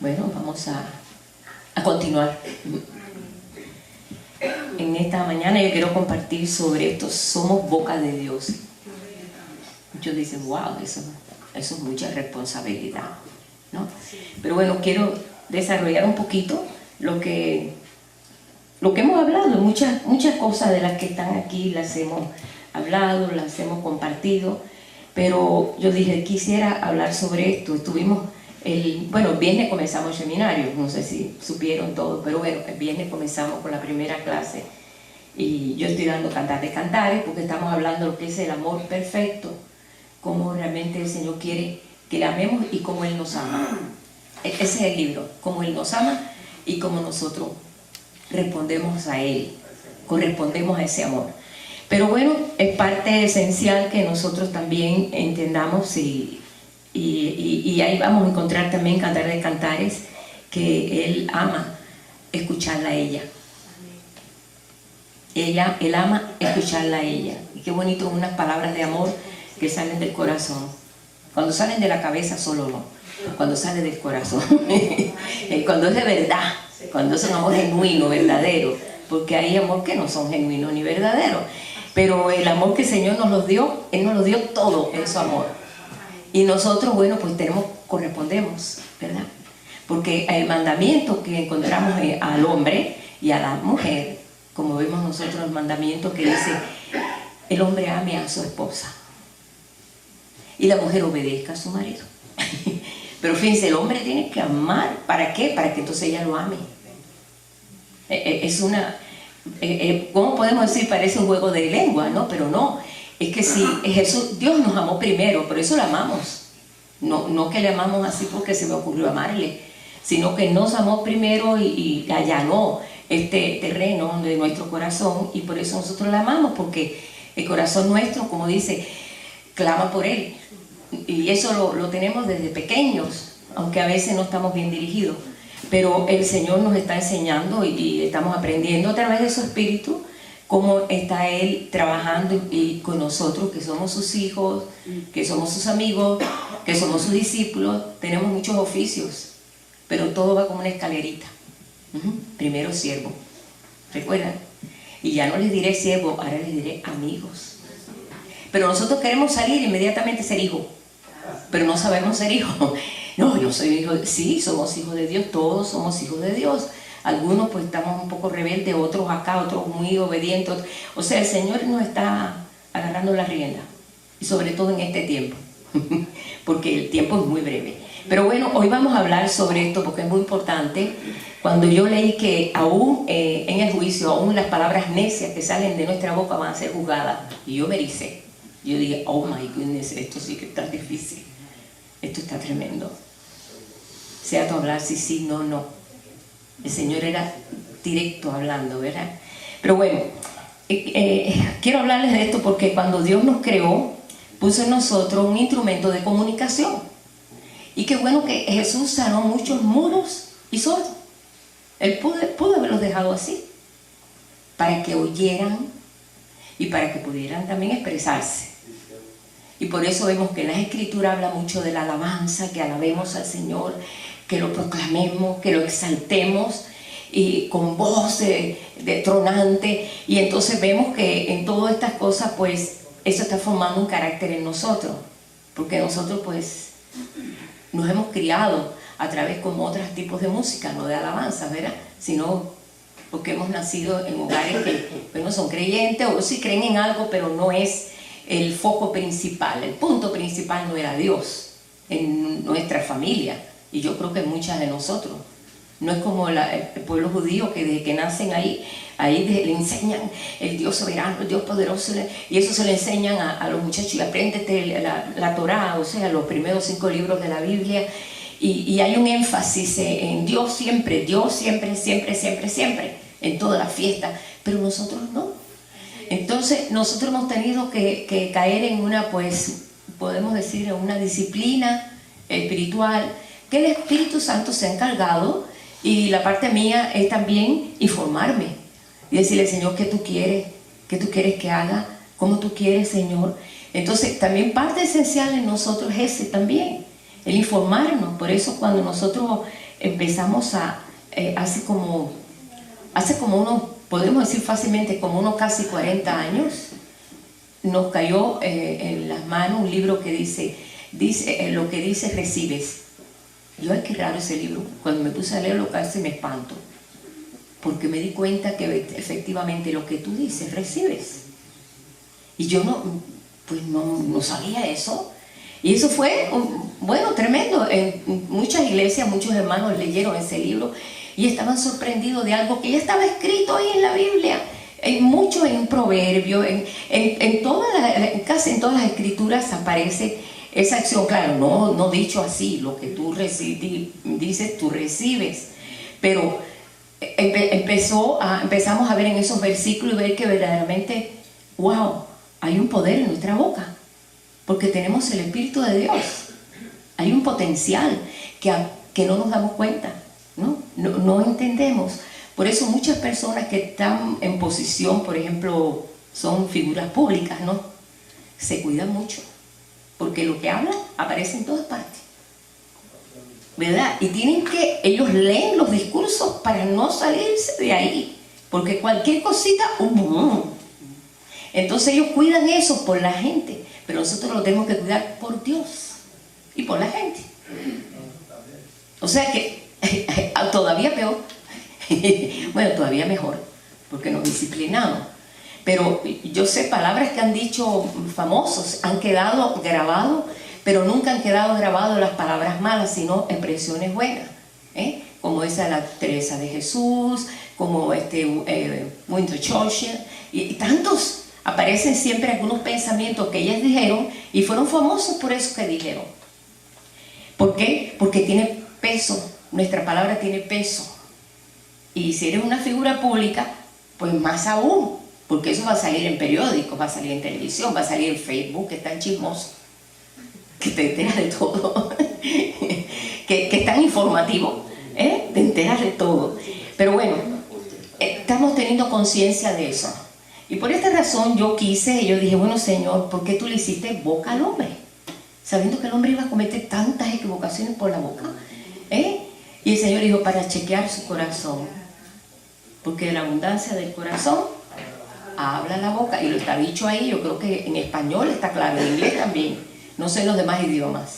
Bueno, vamos a continuar. En esta mañana yo quiero compartir sobre esto. Somos boca de Dios. Muchos dicen, wow, eso es mucha responsabilidad, ¿no? Pero bueno, quiero desarrollar un poquito lo que hemos hablado. Muchas cosas de las que están aquí las hemos hablado, las hemos compartido. Pero yo dije, quisiera hablar sobre esto. Estuvimos el viernes comenzamos el seminario, no sé si supieron todo, pero bueno, el viernes comenzamos con la primera clase y yo estoy dando Cantar de Cantares porque estamos hablando de lo que es el amor perfecto, cómo realmente el Señor quiere que le amemos y cómo Él nos ama. Ese es el libro, cómo Él nos ama y cómo nosotros respondemos a Él, correspondemos a ese amor. Pero bueno, es parte esencial que nosotros también entendamos y ahí vamos a encontrar también Cantar de Cantares, que Él ama escucharla a ella. Él ama escucharla a ella. Y qué bonito unas palabras de amor que salen del corazón. Cuando salen de la cabeza solo no, cuando sale del corazón. Cuando es de verdad, cuando es un amor genuino, verdadero. Porque hay amor que no son genuinos ni verdaderos. Pero el amor que el Señor nos lo dio, Él nos lo dio todo en su amor. Y nosotros, bueno, pues correspondemos, ¿verdad? Porque el mandamiento que encontramos al hombre y a la mujer, como vemos nosotros el mandamiento que dice, el hombre ame a su esposa y la mujer obedezca a su marido. Pero fíjense, el hombre tiene que amar, ¿para qué? Para que entonces ella lo ame. ¿Cómo podemos decir? Parece un juego de lengua, ¿no? Pero no. Es que si Dios nos amó primero, por eso lo amamos. No que le amamos así porque se me ocurrió amarle, sino que nos amó primero y allanó este terreno de nuestro corazón y por eso nosotros la amamos, porque el corazón nuestro, como dice, clama por Él. Y eso lo tenemos desde pequeños, aunque a veces no estamos bien dirigidos. Pero el Señor nos está enseñando y estamos aprendiendo a través de su Espíritu cómo está Él trabajando y con nosotros, que somos sus hijos, que somos sus amigos, que somos sus discípulos. Tenemos muchos oficios, pero todo va como una escalerita. Primero siervo, ¿recuerdan? Y ya no les diré siervo, ahora les diré amigos. Pero nosotros queremos salir inmediatamente ser hijo, pero no sabemos ser hijo. No, yo soy hijo, sí, somos hijos de Dios, todos somos hijos de Dios. Algunos pues estamos un poco rebeldes, otros acá, otros muy obedientes. O sea, el Señor nos está agarrando la rienda. Y sobre todo en este tiempo. Porque el tiempo es muy breve. Pero bueno, hoy vamos a hablar sobre esto porque es muy importante. Cuando yo leí que aún en el juicio, aún las palabras necias que salen de nuestra boca van a ser juzgadas. Y yo me ericé. Yo dije, oh my goodness, esto sí que está difícil. Esto está tremendo. Sea tu hablar sí, no. El Señor era directo hablando, ¿verdad? Pero bueno, quiero hablarles de esto porque cuando Dios nos creó, puso en nosotros un instrumento de comunicación. Y qué bueno que Jesús sanó muchos mudos y sordos. Él pudo haberlos dejado así, para que oyeran y para que pudieran también expresarse. Y por eso vemos que en la Escritura habla mucho de la alabanza, que alabemos al Señor, que lo proclamemos, que lo exaltemos y con voz de tronante. Y entonces vemos que en todas estas cosas pues eso está formando un carácter en nosotros, porque nosotros pues nos hemos criado a través como otros tipos de música, no de alabanza, ¿verdad? Sino porque hemos nacido en hogares que no son creyentes o sí creen en algo, pero no es el foco principal. El punto principal no era Dios en nuestra familia. Y yo creo que muchas de nosotros. No es como el pueblo judío que desde que nacen ahí le enseñan el Dios soberano, el Dios poderoso. Y eso se le enseñan a los muchachos. Y apréndete la Torá, o sea, los primeros 5 libros de la Biblia. Y hay un énfasis en Dios siempre, siempre, en toda la fiesta. Pero nosotros no. Entonces nosotros hemos tenido que caer en una, pues, podemos decir, en una disciplina espiritual, que el Espíritu Santo se ha encargado, y la parte mía es también informarme y decirle, Señor, ¿qué tú quieres? ¿Qué tú quieres que haga? ¿Cómo tú quieres, Señor? Entonces también parte esencial en nosotros es ese también, el informarnos. Por eso cuando nosotros empezamos hace como unos, podemos decir fácilmente, como unos casi 40 años, nos cayó en las manos un libro que dice lo que dice recibes. Yo, ay, qué raro ese libro. Cuando me puse a leerlo casi me espanto, porque me di cuenta que efectivamente lo que tú dices recibes. Y yo no sabía eso. Y eso fue, bueno, tremendo. En muchas iglesias, muchos hermanos leyeron ese libro y estaban sorprendidos de algo que ya estaba escrito ahí en la Biblia. Mucho en Proverbios, casi en todas las escrituras aparece esa acción. Claro, no dicho así, lo que tú dices, tú recibes. Pero empezamos a ver en esos versículos y ver que verdaderamente, wow, hay un poder en nuestra boca. Porque tenemos el Espíritu de Dios. Hay un potencial que no nos damos cuenta, no entendemos. Por eso muchas personas que están en posición, por ejemplo, son figuras públicas, se cuidan mucho. Porque lo que hablan aparece en todas partes, ¿verdad? Y ellos leen los discursos para no salirse de ahí. Porque cualquier cosita, entonces ellos cuidan eso por la gente. Pero nosotros lo tenemos que cuidar por Dios y por la gente. O sea que todavía peor. Bueno, todavía mejor, porque nos disciplinamos. Pero yo sé palabras que han dicho famosos, han quedado grabados, pero nunca han quedado grabadas las palabras malas, sino expresiones buenas. Como esa de la Teresa de Jesús, como Winston Churchill, y tantos. Aparecen siempre algunos pensamientos que ellas dijeron y fueron famosos por eso que dijeron. ¿Por qué? Porque tiene peso, nuestra palabra tiene peso. Y si eres una figura pública, pues más aún, porque eso va a salir en periódicos, va a salir en televisión, va a salir en Facebook, que es tan chismoso, que te enteras de todo, que es tan informativo, te enteras de todo. Pero bueno, estamos teniendo conciencia de eso. Y por esta razón yo dije, bueno, Señor, ¿por qué tú le hiciste boca al hombre? Sabiendo que el hombre iba a cometer tantas equivocaciones por la boca. Y el Señor dijo, para chequear su corazón. Porque de la abundancia del corazón habla la boca. Y lo está dicho ahí, yo creo que en español está claro, en inglés también. No sé en los demás idiomas,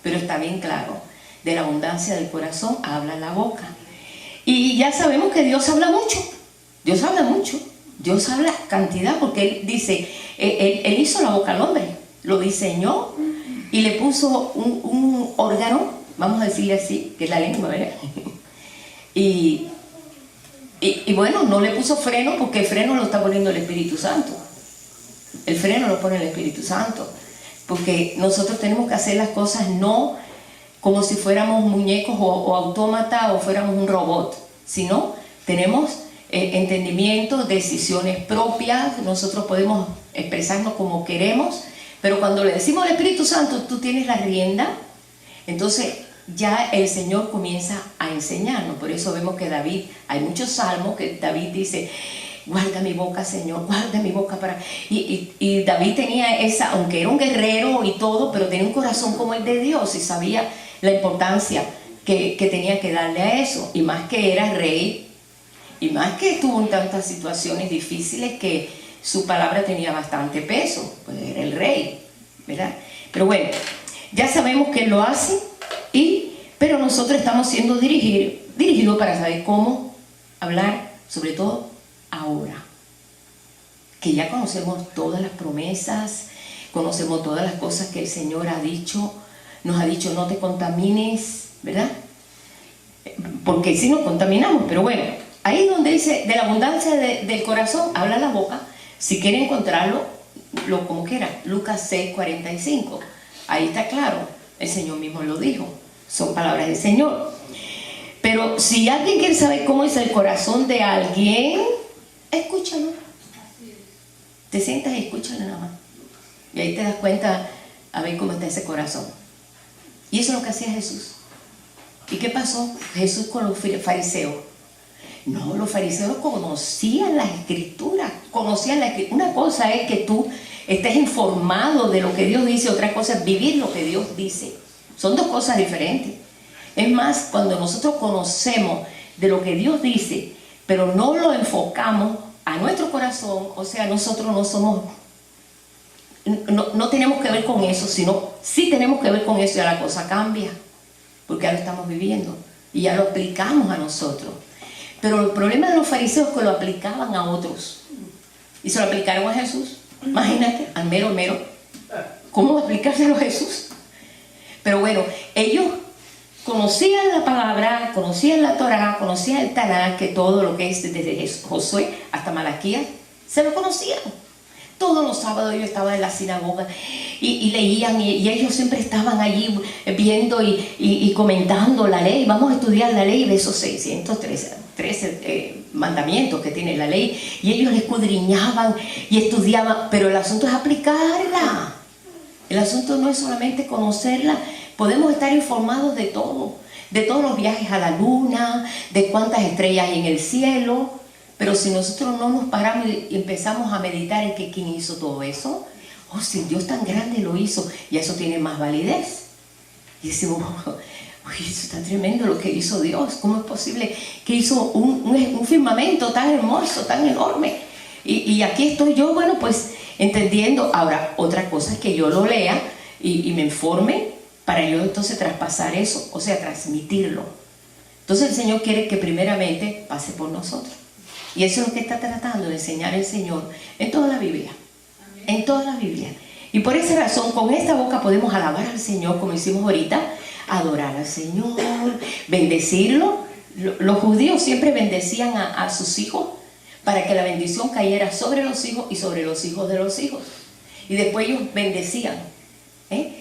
pero está bien claro. De la abundancia del corazón habla la boca. Y ya sabemos que Dios habla mucho. Dios habla mucho. Dios habla cantidad, porque Él dice, él hizo la boca al hombre, lo diseñó y le puso un órgano, vamos a decirle así, que es la lengua, ¿verdad? Y bueno, no le puso freno, porque el freno lo está poniendo el Espíritu Santo. El freno lo pone el Espíritu Santo, porque nosotros tenemos que hacer las cosas no como si fuéramos muñecos o autómatas o fuéramos un robot, sino tenemos entendimiento, decisiones propias, nosotros podemos expresarnos como queremos, pero cuando le decimos al Espíritu Santo, tú tienes la rienda, entonces ya el Señor comienza a enseñarnos. Por eso vemos que David, hay muchos salmos que David dice, guarda mi boca, Señor, guarda mi boca para... Y David tenía esa, aunque era un guerrero y todo, pero tenía un corazón como el de Dios y sabía la importancia que tenía que darle a eso, y más que era rey, y más que estuvo en tantas situaciones difíciles que su palabra tenía bastante peso, pues era el rey, ¿verdad? Pero bueno, ya sabemos que él lo hace, pero nosotros estamos siendo dirigidos para saber cómo hablar, sobre todo ahora, que ya conocemos todas las promesas, conocemos todas las cosas que el Señor ha dicho, nos ha dicho no te contamines, ¿verdad? Porque si nos contaminamos, pero bueno, ahí donde dice, de la abundancia del corazón, habla la boca. Si quiere encontrarlo, como quiera, Lucas 6:45. Ahí está claro, el Señor mismo lo dijo. Son palabras del Señor. Pero si alguien quiere saber cómo es el corazón de alguien, escúchalo. Te sientas y escúchalo nada más. Y ahí te das cuenta a ver cómo está ese corazón. Y eso es lo que hacía Jesús. ¿Y qué pasó? Jesús con los fariseos. No, los fariseos conocían las escrituras, Una cosa es que tú estés informado de lo que Dios dice, otra cosa es vivir lo que Dios dice. Son dos cosas diferentes. Es más, cuando nosotros conocemos de lo que Dios dice, pero no lo enfocamos a nuestro corazón, o sea, nosotros no somos, no tenemos que ver con eso, sino sí tenemos que ver con eso, y ya la cosa cambia, porque ya lo estamos viviendo y ya lo aplicamos a nosotros. Pero el problema de los fariseos es que lo aplicaban a otros, y se lo aplicaron a Jesús. Imagínate, al mero mero, ¿cómo aplicárselo a Jesús? Pero bueno, ellos conocían la palabra, conocían la Torá, conocían el Tanakh, que todo lo que es desde Josué hasta Malaquías, se lo conocían. Todos los sábados ellos estaban en la sinagoga y leían, y ellos siempre estaban allí viendo y comentando la ley. Vamos a estudiar la ley de esos 613 mandamientos que tiene la ley, y ellos la escudriñaban y estudiaban, pero el asunto es aplicarla. El asunto no es solamente conocerla. Podemos estar informados de todo, de todos los viajes a la luna, de cuántas estrellas hay en el cielo, pero si nosotros no nos paramos y empezamos a meditar en que quién hizo todo eso, oh, si Dios tan grande lo hizo, y eso tiene más validez. Y decimos, uy, eso está tremendo lo que hizo Dios. ¿Cómo es posible que hizo un firmamento tan hermoso, tan enorme? Y aquí estoy yo, bueno, pues entendiendo. Ahora, otra cosa es que yo lo lea y me informe para yo entonces traspasar eso, o sea, transmitirlo. Entonces el Señor quiere que primeramente pase por nosotros. Y eso es lo que está tratando de enseñar el Señor en toda la Biblia. En toda la Biblia. Y por esa razón, con esta boca podemos alabar al Señor, como hicimos ahorita, adorar al Señor, bendecirlo. Los judíos siempre bendecían a sus hijos para que la bendición cayera sobre los hijos y sobre los hijos de los hijos. Y después ellos bendecían,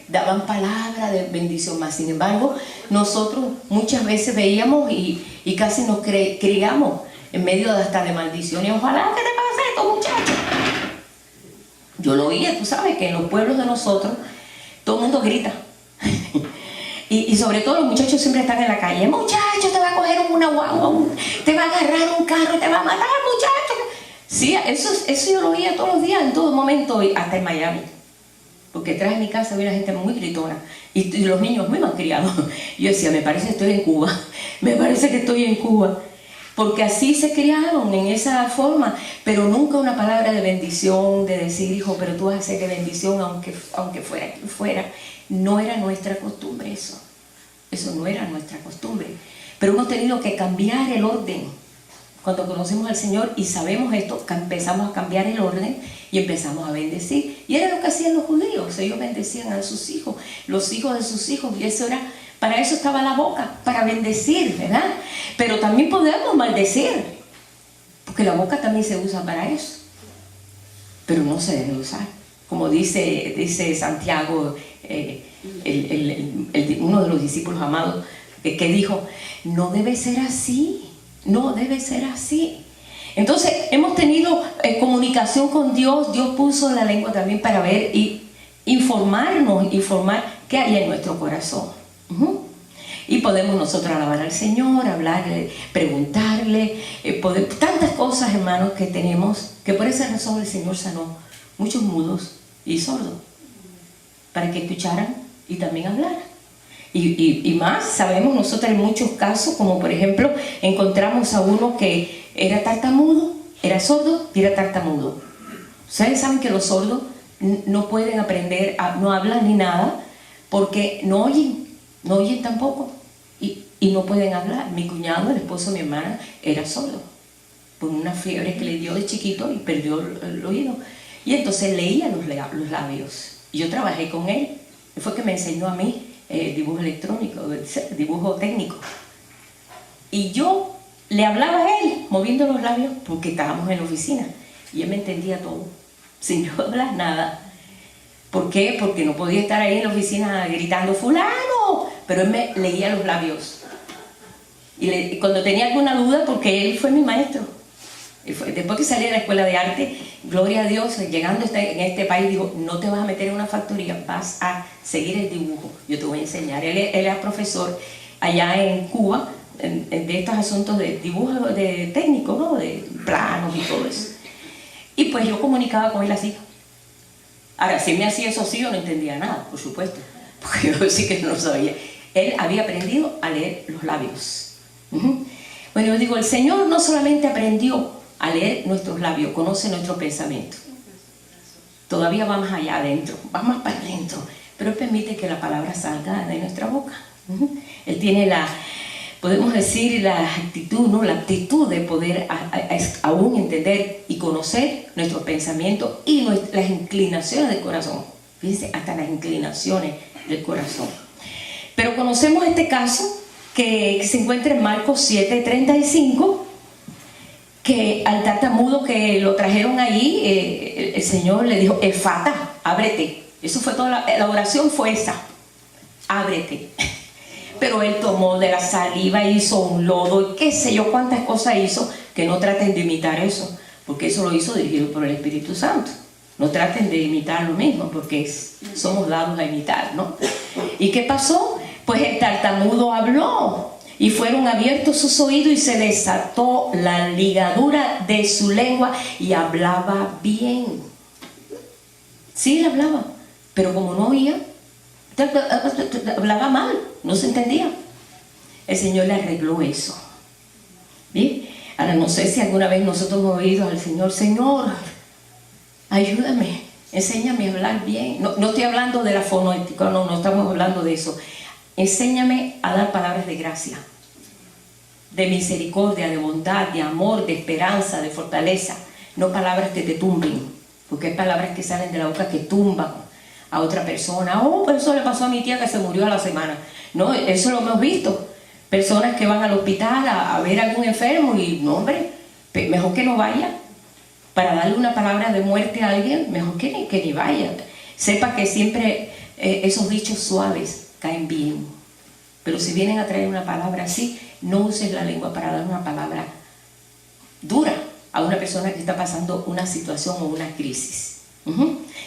daban palabra de bendición más. Sin embargo, nosotros muchas veces veíamos y casi nos criamos en medio de hasta de maldiciones. Ojalá que te pase esto, muchachos. Yo lo oía, tú sabes que en los pueblos de nosotros todo el mundo grita. Y sobre todo los muchachos siempre están en la calle. Muchacho, te va a coger una guagua, te va a agarrar un carro, te va a matar, muchacho. Sí, eso yo lo oía todos los días, en todo momento, hasta en Miami. Porque detrás de mi casa había una gente muy gritona y los niños muy malcriados. Yo decía, me parece que estoy en Cuba, me parece que estoy en Cuba. Porque así se criaron, en esa forma, pero nunca una palabra de bendición, de decir, hijo, pero tú vas a ser de bendición aunque fuera quien fuera. No era nuestra costumbre eso. Eso no era nuestra costumbre. Pero hemos tenido que cambiar el orden. Cuando conocemos al Señor y sabemos esto, empezamos a cambiar el orden y empezamos a bendecir. Y era lo que hacían los judíos. Ellos bendecían a sus hijos, los hijos de sus hijos, y eso era... Para eso estaba la boca, para bendecir, ¿verdad? Pero también podemos maldecir, porque la boca también se usa para eso. Pero no se debe usar. Como dice Santiago, uno de los discípulos amados, que dijo, no debe ser así, no debe ser así. Entonces, hemos tenido comunicación con Dios. Dios puso la lengua también para ver y informar qué hay en nuestro corazón. Y podemos nosotros alabar al Señor, hablarle, preguntarle, tantas cosas, hermanos, que tenemos, que por esa razón el Señor sanó muchos mudos y sordos, para que escucharan y también hablaran. Y más, sabemos nosotros en muchos casos, como por ejemplo, encontramos a uno que era tartamudo, era sordo y era tartamudo. Ustedes saben que los sordos no pueden aprender, no hablan ni nada, porque no oyen tampoco y no pueden hablar. Mi cuñado, el esposo de mi hermana, era sordo por una fiebre que le dio de chiquito y perdió el oído, y entonces leía los labios, y yo trabajé con él. Fue que me enseñó a mí dibujo electrónico, dibujo técnico, y yo le hablaba a él moviendo los labios porque estábamos en la oficina y él me entendía todo sin yo hablar nada. ¿Por qué? Porque no podía estar ahí en la oficina gritando fulano, pero él me leía los labios. Y cuando tenía alguna duda, porque él fue mi maestro, después que salí de la escuela de arte, gloria a Dios, llegando en este país, dijo, no te vas a meter en una factoría, vas a seguir el dibujo, yo te voy a enseñar. Él era profesor allá en Cuba, de estos asuntos de dibujo de técnico, ¿no? De planos y todo eso. Y pues yo comunicaba con él así. Ahora, si me hacía eso así, yo no entendía nada, por supuesto, porque yo sí que no lo sabía. Él había aprendido a leer los labios. Bueno, yo digo, el Señor no solamente aprendió a leer nuestros labios, conoce nuestro pensamiento. Todavía va más allá adentro, va más para adentro, pero Él permite que la palabra salga de nuestra boca. Él tiene podemos decir, la actitud, ¿no? La aptitud de poder aún entender y conocer nuestros pensamientos y las inclinaciones del corazón. Fíjense, hasta las inclinaciones del corazón. Pero conocemos este caso que se encuentra en Marcos 7:35, que al tartamudo que lo trajeron ahí, el Señor le dijo, Efata, ábrete. Eso fue toda la oración, fue esa, ábrete. Pero él tomó de la saliva, hizo un lodo y qué sé yo cuántas cosas hizo, que no traten de imitar eso, porque eso lo hizo dirigido por el Espíritu Santo. No traten de imitar lo mismo, porque somos dados a imitar, ¿no? ¿Y qué pasó? Pues el tartamudo habló y fueron abiertos sus oídos y se desató la ligadura de su lengua y hablaba bien. Sí, él hablaba, pero como no oía, hablaba mal, no se entendía. El Señor le arregló eso. ¿Bien? Ahora no sé si alguna vez nosotros hemos oído al Señor, Señor, ayúdame, enséñame a hablar bien. No estoy hablando de la fonética, no estamos hablando de eso. Enséñame a dar palabras de gracia, de misericordia, de bondad, de amor, de esperanza, de fortaleza. No palabras que te tumben, porque hay palabras que salen de la boca que tumban a otra persona. Pero eso le pasó a mi tía que se murió a la semana. No, eso lo hemos visto. Personas que van al hospital a ver a algún enfermo y no, hombre, mejor que no vaya. Para darle una palabra de muerte a alguien, mejor que ni vaya. Sepa que siempre esos dichos suaves caen bien. Pero si vienen a traer una palabra así, no uses la lengua para dar una palabra dura a una persona que está pasando una situación o una crisis.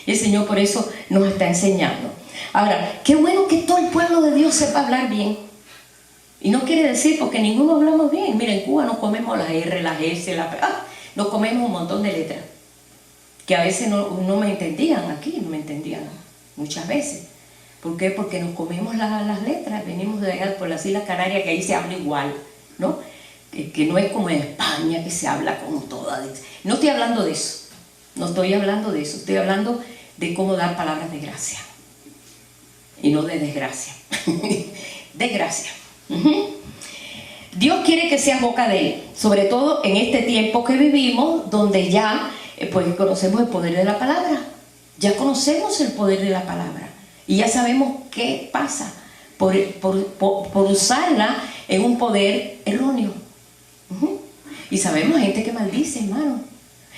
Y el Señor por eso nos está enseñando. Ahora, qué bueno que todo el pueblo de Dios sepa hablar bien. Y no quiere decir porque ninguno hablamos bien. Mira, en Cuba nos comemos las R, las S, nos comemos un montón de letras. Que a veces no me entendían aquí, no me entendían muchas veces. ¿Por qué? Porque nos comemos las letras. Venimos de allá por las Islas Canarias, que ahí se habla igual, ¿no? Que no es como en España, que se habla como toda. No estoy hablando de eso. No estoy hablando de eso. Estoy hablando de cómo dar palabras de gracia. Y no de desgracia. De gracia. Dios quiere que seas boca de Él. Sobre todo en este tiempo que vivimos, donde ya pues conocemos el poder de la palabra. Ya conocemos el poder de la palabra. Y ya sabemos qué pasa por usarla en un poder erróneo. Y sabemos gente que maldice, hermano.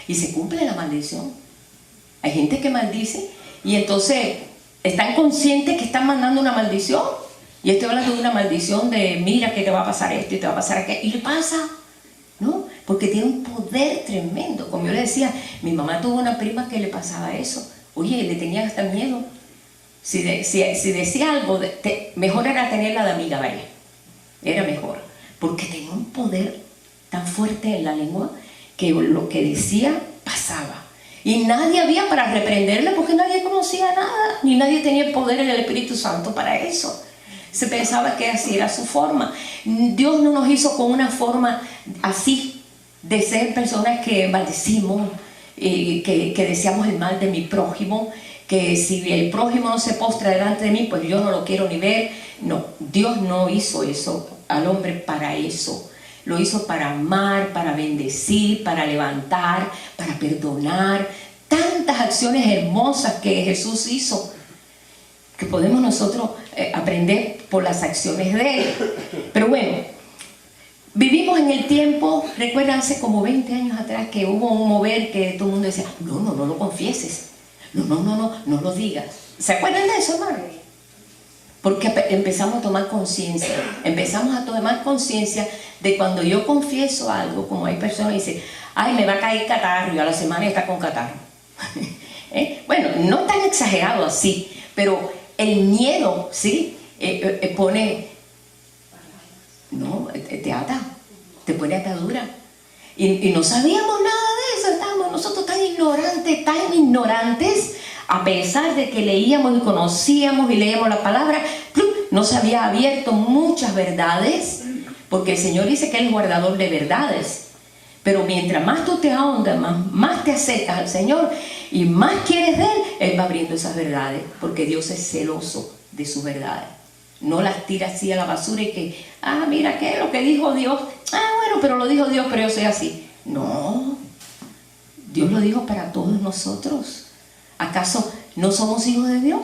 Y se cumple la maldición. Hay gente que maldice y entonces están conscientes que están mandando una maldición. Y estoy hablando de una maldición de mira que te va a pasar esto y te va a pasar aquello. Y le pasa, ¿no? Porque tiene un poder tremendo. Como yo le decía, mi mamá tuvo una prima que le pasaba eso. Oye, le tenía hasta miedo. Si decía algo, mejor era tenerla de amiga, vaya. Era mejor. Porque tenía un poder tan fuerte en la lengua que lo que decía pasaba. Y nadie había para reprenderle porque nadie conocía nada. Ni nadie tenía el poder en el Espíritu Santo para eso. Se pensaba que así era su forma. Dios no nos hizo con una forma así de ser personas que maldecimos, que deseamos el mal de mi prójimo, que si el prójimo no se postra delante de mí, pues yo no lo quiero ni ver. No, Dios no hizo eso al hombre para eso. Lo hizo para amar, para bendecir, para levantar, para perdonar. Tantas acciones hermosas que Jesús hizo, que podemos nosotros aprender por las acciones de Él. Pero bueno, vivimos en el tiempo, recuerdan hace como 20 años atrás que hubo un mover que todo el mundo decía, no lo confieses, no lo digas. ¿Se acuerdan de eso, hermano? Porque empezamos a tomar conciencia, de cuando yo confieso algo, como hay personas que dicen, ay, me va a caer catarro, y a la semana está con catarro. Bueno, no tan exagerado así, pero el miedo, ¿sí? Pone, no, te ata, te pone atadura. Y no sabíamos nada de eso, estábamos nosotros tan ignorantes, a pesar de que leíamos y conocíamos y leíamos la palabra, no se había abierto muchas verdades, porque el Señor dice que Él es guardador de verdades. Pero mientras más tú te ahondas, más te acercas al Señor y más quieres de Él, Él va abriendo esas verdades, porque Dios es celoso de sus verdades. No las tira así a la basura y que, mira, ¿qué es lo que dijo Dios? Bueno, pero lo dijo Dios, pero yo soy así. No, Dios lo dijo para todos nosotros. ¿Acaso no somos hijos de Dios?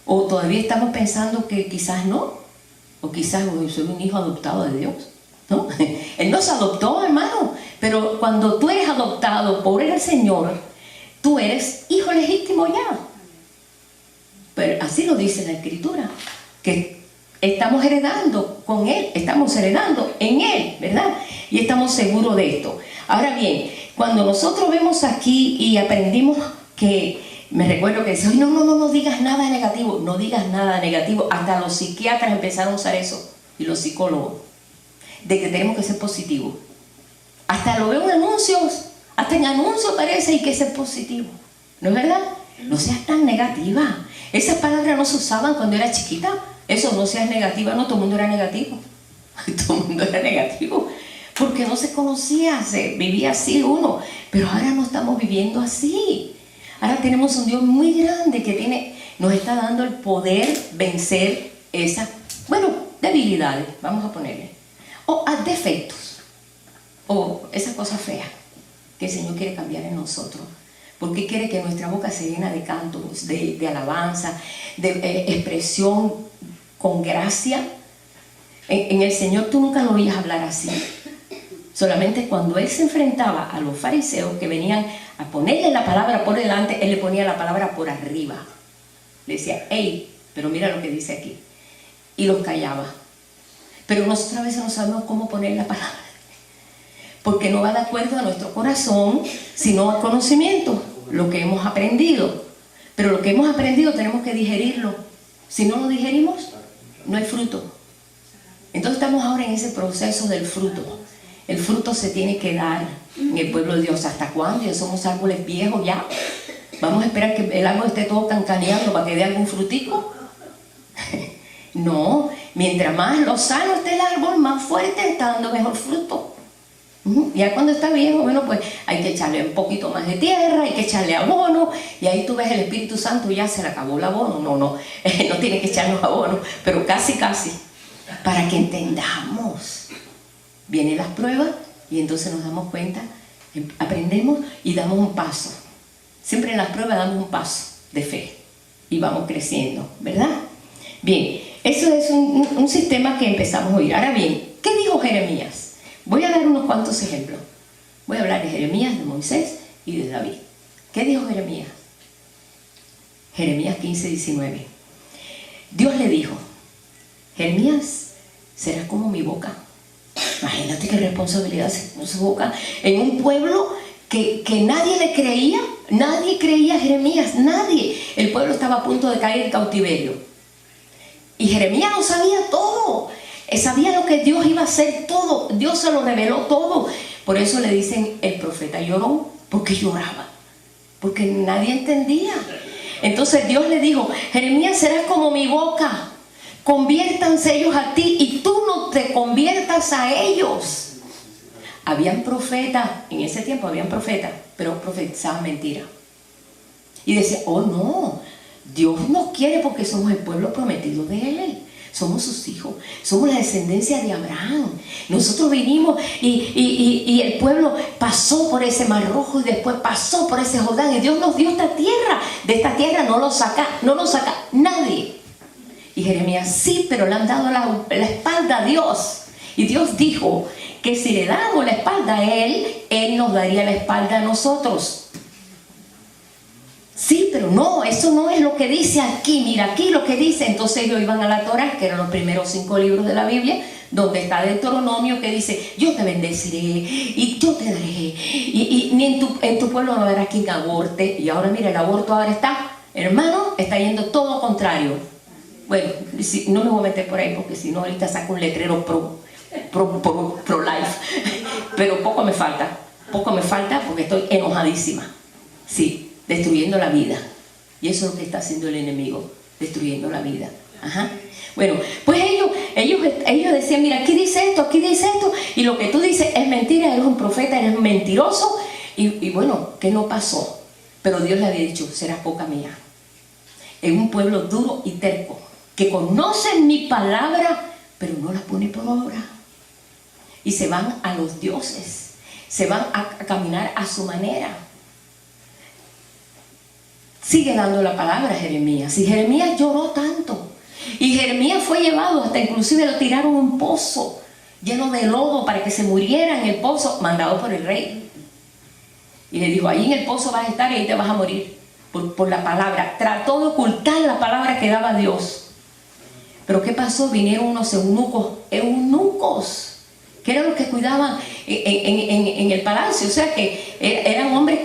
¿O todavía estamos pensando que quizás no? O quizás soy un hijo adoptado de Dios, ¿no? Él nos adoptó, hermano. Pero cuando tú eres adoptado por el Señor, tú eres hijo legítimo ya. Pero así lo dice la Escritura, que estamos heredando con Él, estamos heredando en Él, ¿verdad? Y estamos seguros de esto. Ahora bien, cuando nosotros vemos aquí y aprendimos que, me recuerdo que decía, no digas nada negativo, no digas nada negativo. Hasta los psiquiatras empezaron a usar eso, y los psicólogos, de que tenemos que ser positivos. Hasta lo veo en anuncios, hasta en anuncios parece y que ser positivo. ¿No es verdad? No seas tan negativa. Esas palabras no se usaban cuando era chiquita. Eso, no seas negativa, no, todo el mundo era negativo. Todo el mundo era negativo. Porque no se conocía, se vivía así uno. Pero ahora no estamos viviendo así. Ahora tenemos un Dios muy grande que nos está dando el poder vencer esas, debilidades, vamos a ponerle. O defectos. O esas cosas feas que el Señor quiere cambiar en nosotros. Porque quiere que nuestra boca se llene de cantos, de alabanza, de expresión con gracia. En el Señor tú nunca lo oías hablar así. Solamente cuando Él se enfrentaba a los fariseos que venían a ponerle la palabra por delante, Él le ponía la palabra por arriba. Le decía, pero mira lo que dice aquí. Y los callaba. Pero nosotros a veces no sabemos cómo poner la palabra, porque no va de acuerdo a nuestro corazón, sino al conocimiento, lo que hemos aprendido. Pero lo que hemos aprendido tenemos que digerirlo. Si no lo digerimos, no hay fruto. Entonces estamos ahora en ese proceso del fruto. El fruto se tiene que dar en el pueblo de Dios. ¿Hasta cuándo? Ya somos árboles viejos ya. ¿Vamos a esperar que el árbol esté todo cancaneando para que dé algún frutico? No, mientras más lozano esté el árbol, más fuerte está dando mejor fruto. Ya cuando está viejo, pues hay que echarle un poquito más de tierra, hay que echarle abono, y ahí tú ves el Espíritu Santo, ya se le acabó el abono. No tiene que echarnos abono, pero casi, para que entendamos. Vienen las pruebas y entonces nos damos cuenta, aprendemos y damos un paso. Siempre en las pruebas damos un paso de fe y vamos creciendo, ¿verdad? Bien, eso es un sistema que empezamos a oír. Ahora bien, ¿qué dijo Jeremías? Voy a dar unos cuantos ejemplos. Voy a hablar de Jeremías, de Moisés y de David. ¿Qué dijo Jeremías? Jeremías 15:19. Dios le dijo, Jeremías, serás como mi boca. Imagínate qué responsabilidad en su boca, en un pueblo que nadie le creía. Nadie creía a Jeremías, nadie. El pueblo estaba a punto de caer en cautiverio. Y Jeremías no sabía todo. Sabía lo que Dios iba a hacer todo. Dios se lo reveló todo. Por eso le dicen, el profeta lloró, porque lloraba. Porque nadie entendía. Entonces Dios le dijo, Jeremías, serás como mi boca. Conviértanse ellos a ti y tú no te conviertas a ellos. Habían profetas, en ese tiempo habían profetas, pero profetizaban mentiras. Y decían, no, Dios nos quiere porque somos el pueblo prometido de Él. Somos sus hijos, somos la descendencia de Abraham. Nosotros vinimos y el pueblo pasó por ese mar rojo y después pasó por ese Jordán y Dios nos dio esta tierra. De esta tierra no lo saca nadie. Y Jeremías, sí, pero le han dado la espalda a Dios. Y Dios dijo que si le damos la espalda a Él, Él nos daría la espalda a nosotros. Sí, pero no, eso no es lo que dice aquí. Mira aquí lo que dice. Entonces ellos iban a la Torá, que eran los primeros 5 libros de la Biblia, donde está Deuteronomio, que dice, yo te bendeciré y yo te daré. Y ni en tu pueblo no habrá quien aborte. Y ahora mira, el aborto ahora está, hermano, está yendo todo lo bueno, no me voy a meter por ahí porque si no ahorita saco un letrero pro life. Pero poco me falta porque estoy enojadísima. Sí, destruyendo la vida. Y eso es lo que está haciendo el enemigo, destruyendo la vida. Ajá. Bueno, pues ellos decían, mira, aquí dice esto, y lo que tú dices es mentira, eres un profeta, eres mentiroso. Y bueno, ¿qué no pasó? Pero Dios le había dicho, serás boca mía. Es un pueblo duro y terco, que conocen mi palabra, pero no la pone por obra. Y se van a los dioses, se van a caminar a su manera. Sigue dando la palabra a Jeremías. Y Jeremías lloró tanto. Y Jeremías fue llevado, hasta inclusive lo tiraron en un pozo lleno de lodo para que se muriera en el pozo, mandado por el rey. Y le dijo, ahí en el pozo vas a estar y ahí te vas a morir por la palabra. Trató de ocultar la palabra que daba Dios. Pero ¿qué pasó? Vinieron unos eunucos, que eran los que cuidaban en el palacio. O sea que eran hombres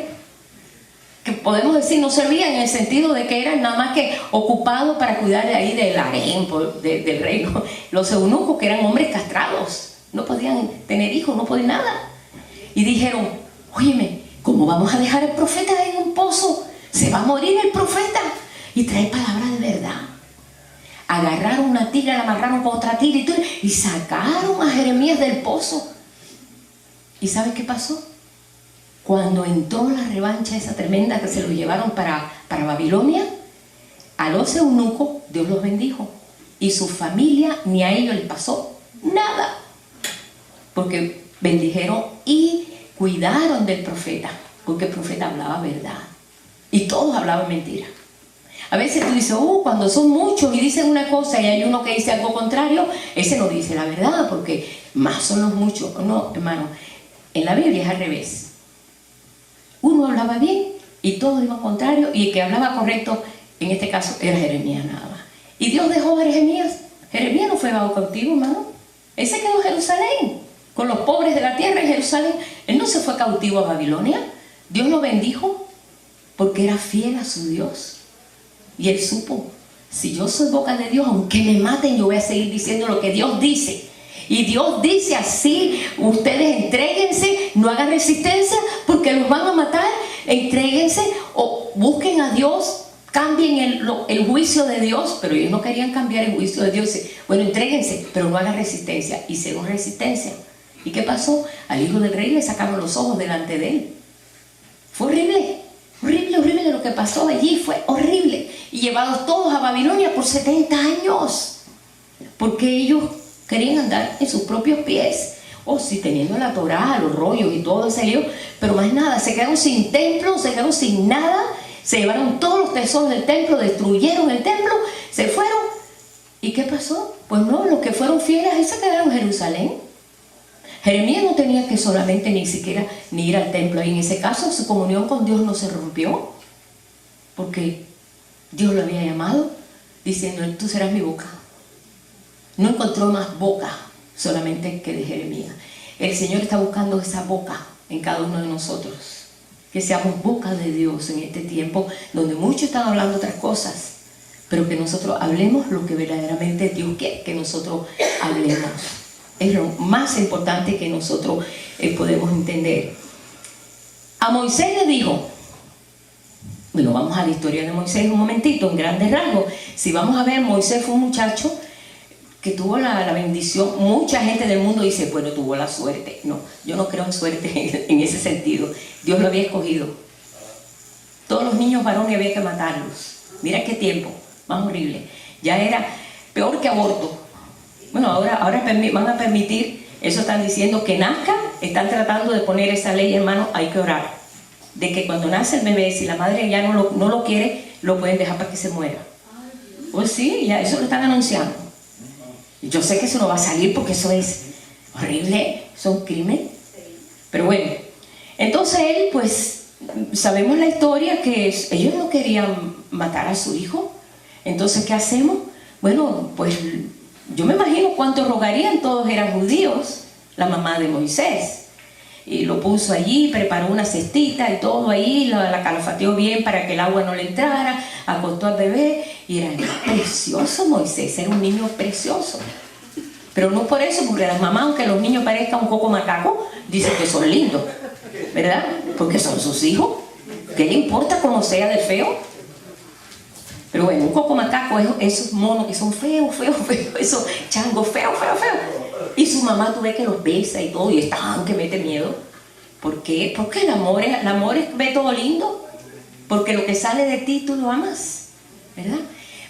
que podemos decir no servían, en el sentido de que eran nada más que ocupados para cuidar de ahí del harén del reino. Los eunucos, que eran hombres castrados, no podían tener hijos, no podían nada. Y dijeron, óyeme, ¿cómo vamos a dejar al profeta en un pozo? Se va a morir el profeta. Y trae palabra de verdad. Agarraron una tira, la amarraron con otra tira y sacaron a Jeremías del pozo. ¿Y sabe qué pasó? Cuando entró la revancha esa tremenda, que se lo llevaron para Babilonia, a los eunucos Dios los bendijo. Y su familia, ni a ellos les pasó nada. Porque bendijeron y cuidaron del profeta. Porque el profeta hablaba verdad. Y todos hablaban mentira. A veces tú dices, cuando son muchos y dicen una cosa y hay uno que dice algo contrario, ese no dice la verdad, porque más son los muchos. No, hermano, en la Biblia es al revés. Uno hablaba bien y todos iban contrario, y el que hablaba correcto, en este caso, era Jeremías nada más. Y Dios dejó a Jeremías. Jeremías no fue bajo cautivo, hermano. Él se quedó en Jerusalén, con los pobres de la tierra en Jerusalén. Él no se fue cautivo a Babilonia. Dios lo bendijo porque era fiel a su Dios. Y él supo, si yo soy boca de Dios, aunque me maten, yo voy a seguir diciendo lo que Dios dice. Y Dios dice así, ustedes entréguense, no hagan resistencia porque los van a matar. Entréguense o busquen a Dios, cambien el juicio de Dios. Pero ellos no querían cambiar el juicio de Dios. Bueno, entréguense, pero no hagan resistencia. Hicieron resistencia. ¿Y qué pasó? Al hijo del rey le sacaron los ojos delante de él. Fue horrible. Horrible lo que pasó allí, fue horrible. Y llevados todos a Babilonia por 70 años. Porque ellos querían andar en sus propios pies. Sí, teniendo la Torá, los rollos y todo ese lío. Pero más nada, se quedaron sin templo, se quedaron sin nada. Se llevaron todos los tesoros del templo, destruyeron el templo, se fueron. ¿Y qué pasó? Pues no, los que fueron fieles ahí se quedaron en Jerusalén. Jeremías no tenía que solamente ni siquiera ni ir al templo. Y en ese caso su comunión con Dios no se rompió, porque Dios lo había llamado diciendo, tú serás mi boca. No encontró más boca solamente que de Jeremías. El Señor está buscando esa boca en cada uno de nosotros, que seamos boca de Dios en este tiempo donde muchos están hablando otras cosas, pero que nosotros hablemos lo que verdaderamente Dios quiere que nosotros hablemos. Es lo más importante que nosotros podemos entender. A Moisés le dijo, bueno, vamos a la historia de Moisés un momentito, en grandes rasgos. Si vamos a ver, Moisés fue un muchacho que tuvo la bendición. Mucha gente del mundo dice, bueno, tuvo la suerte. No, yo no creo en suerte en ese sentido. Dios lo había escogido. Todos los niños varones había que matarlos. Mira qué tiempo, más horrible. Ya era peor que aborto. Bueno, ahora van a permitir, eso están diciendo, que nazca. Están tratando de poner esa ley, hermano, hay que orar. De que cuando nace el bebé, si la madre ya no lo quiere, lo pueden dejar para que se muera. Pues sí, ya eso lo están anunciando. Yo sé que eso no va a salir porque eso es horrible, son crímenes. Pero bueno, entonces él, pues, sabemos la historia que ellos no querían matar a su hijo. Entonces, ¿qué hacemos? Bueno, pues yo me imagino cuánto rogarían, todos eran judíos, la mamá de Moisés. Y lo puso allí, preparó una cestita y todo ahí, la calafateó bien para que el agua no le entrara, acostó al bebé y era precioso Moisés, era un niño precioso. Pero no por eso, porque las mamás, aunque los niños parezcan un poco macacos, dicen que son lindos, ¿verdad? Porque son sus hijos. ¿Qué le importa cómo sea de feo? Pero bueno, un coco macaco, esos monos que son feos, esos changos feos. Y su mamá tú ves que los besa y todo, y están que mete miedo. ¿Por qué? Porque el amor ve todo lindo. Porque lo que sale de ti tú lo amas, ¿verdad?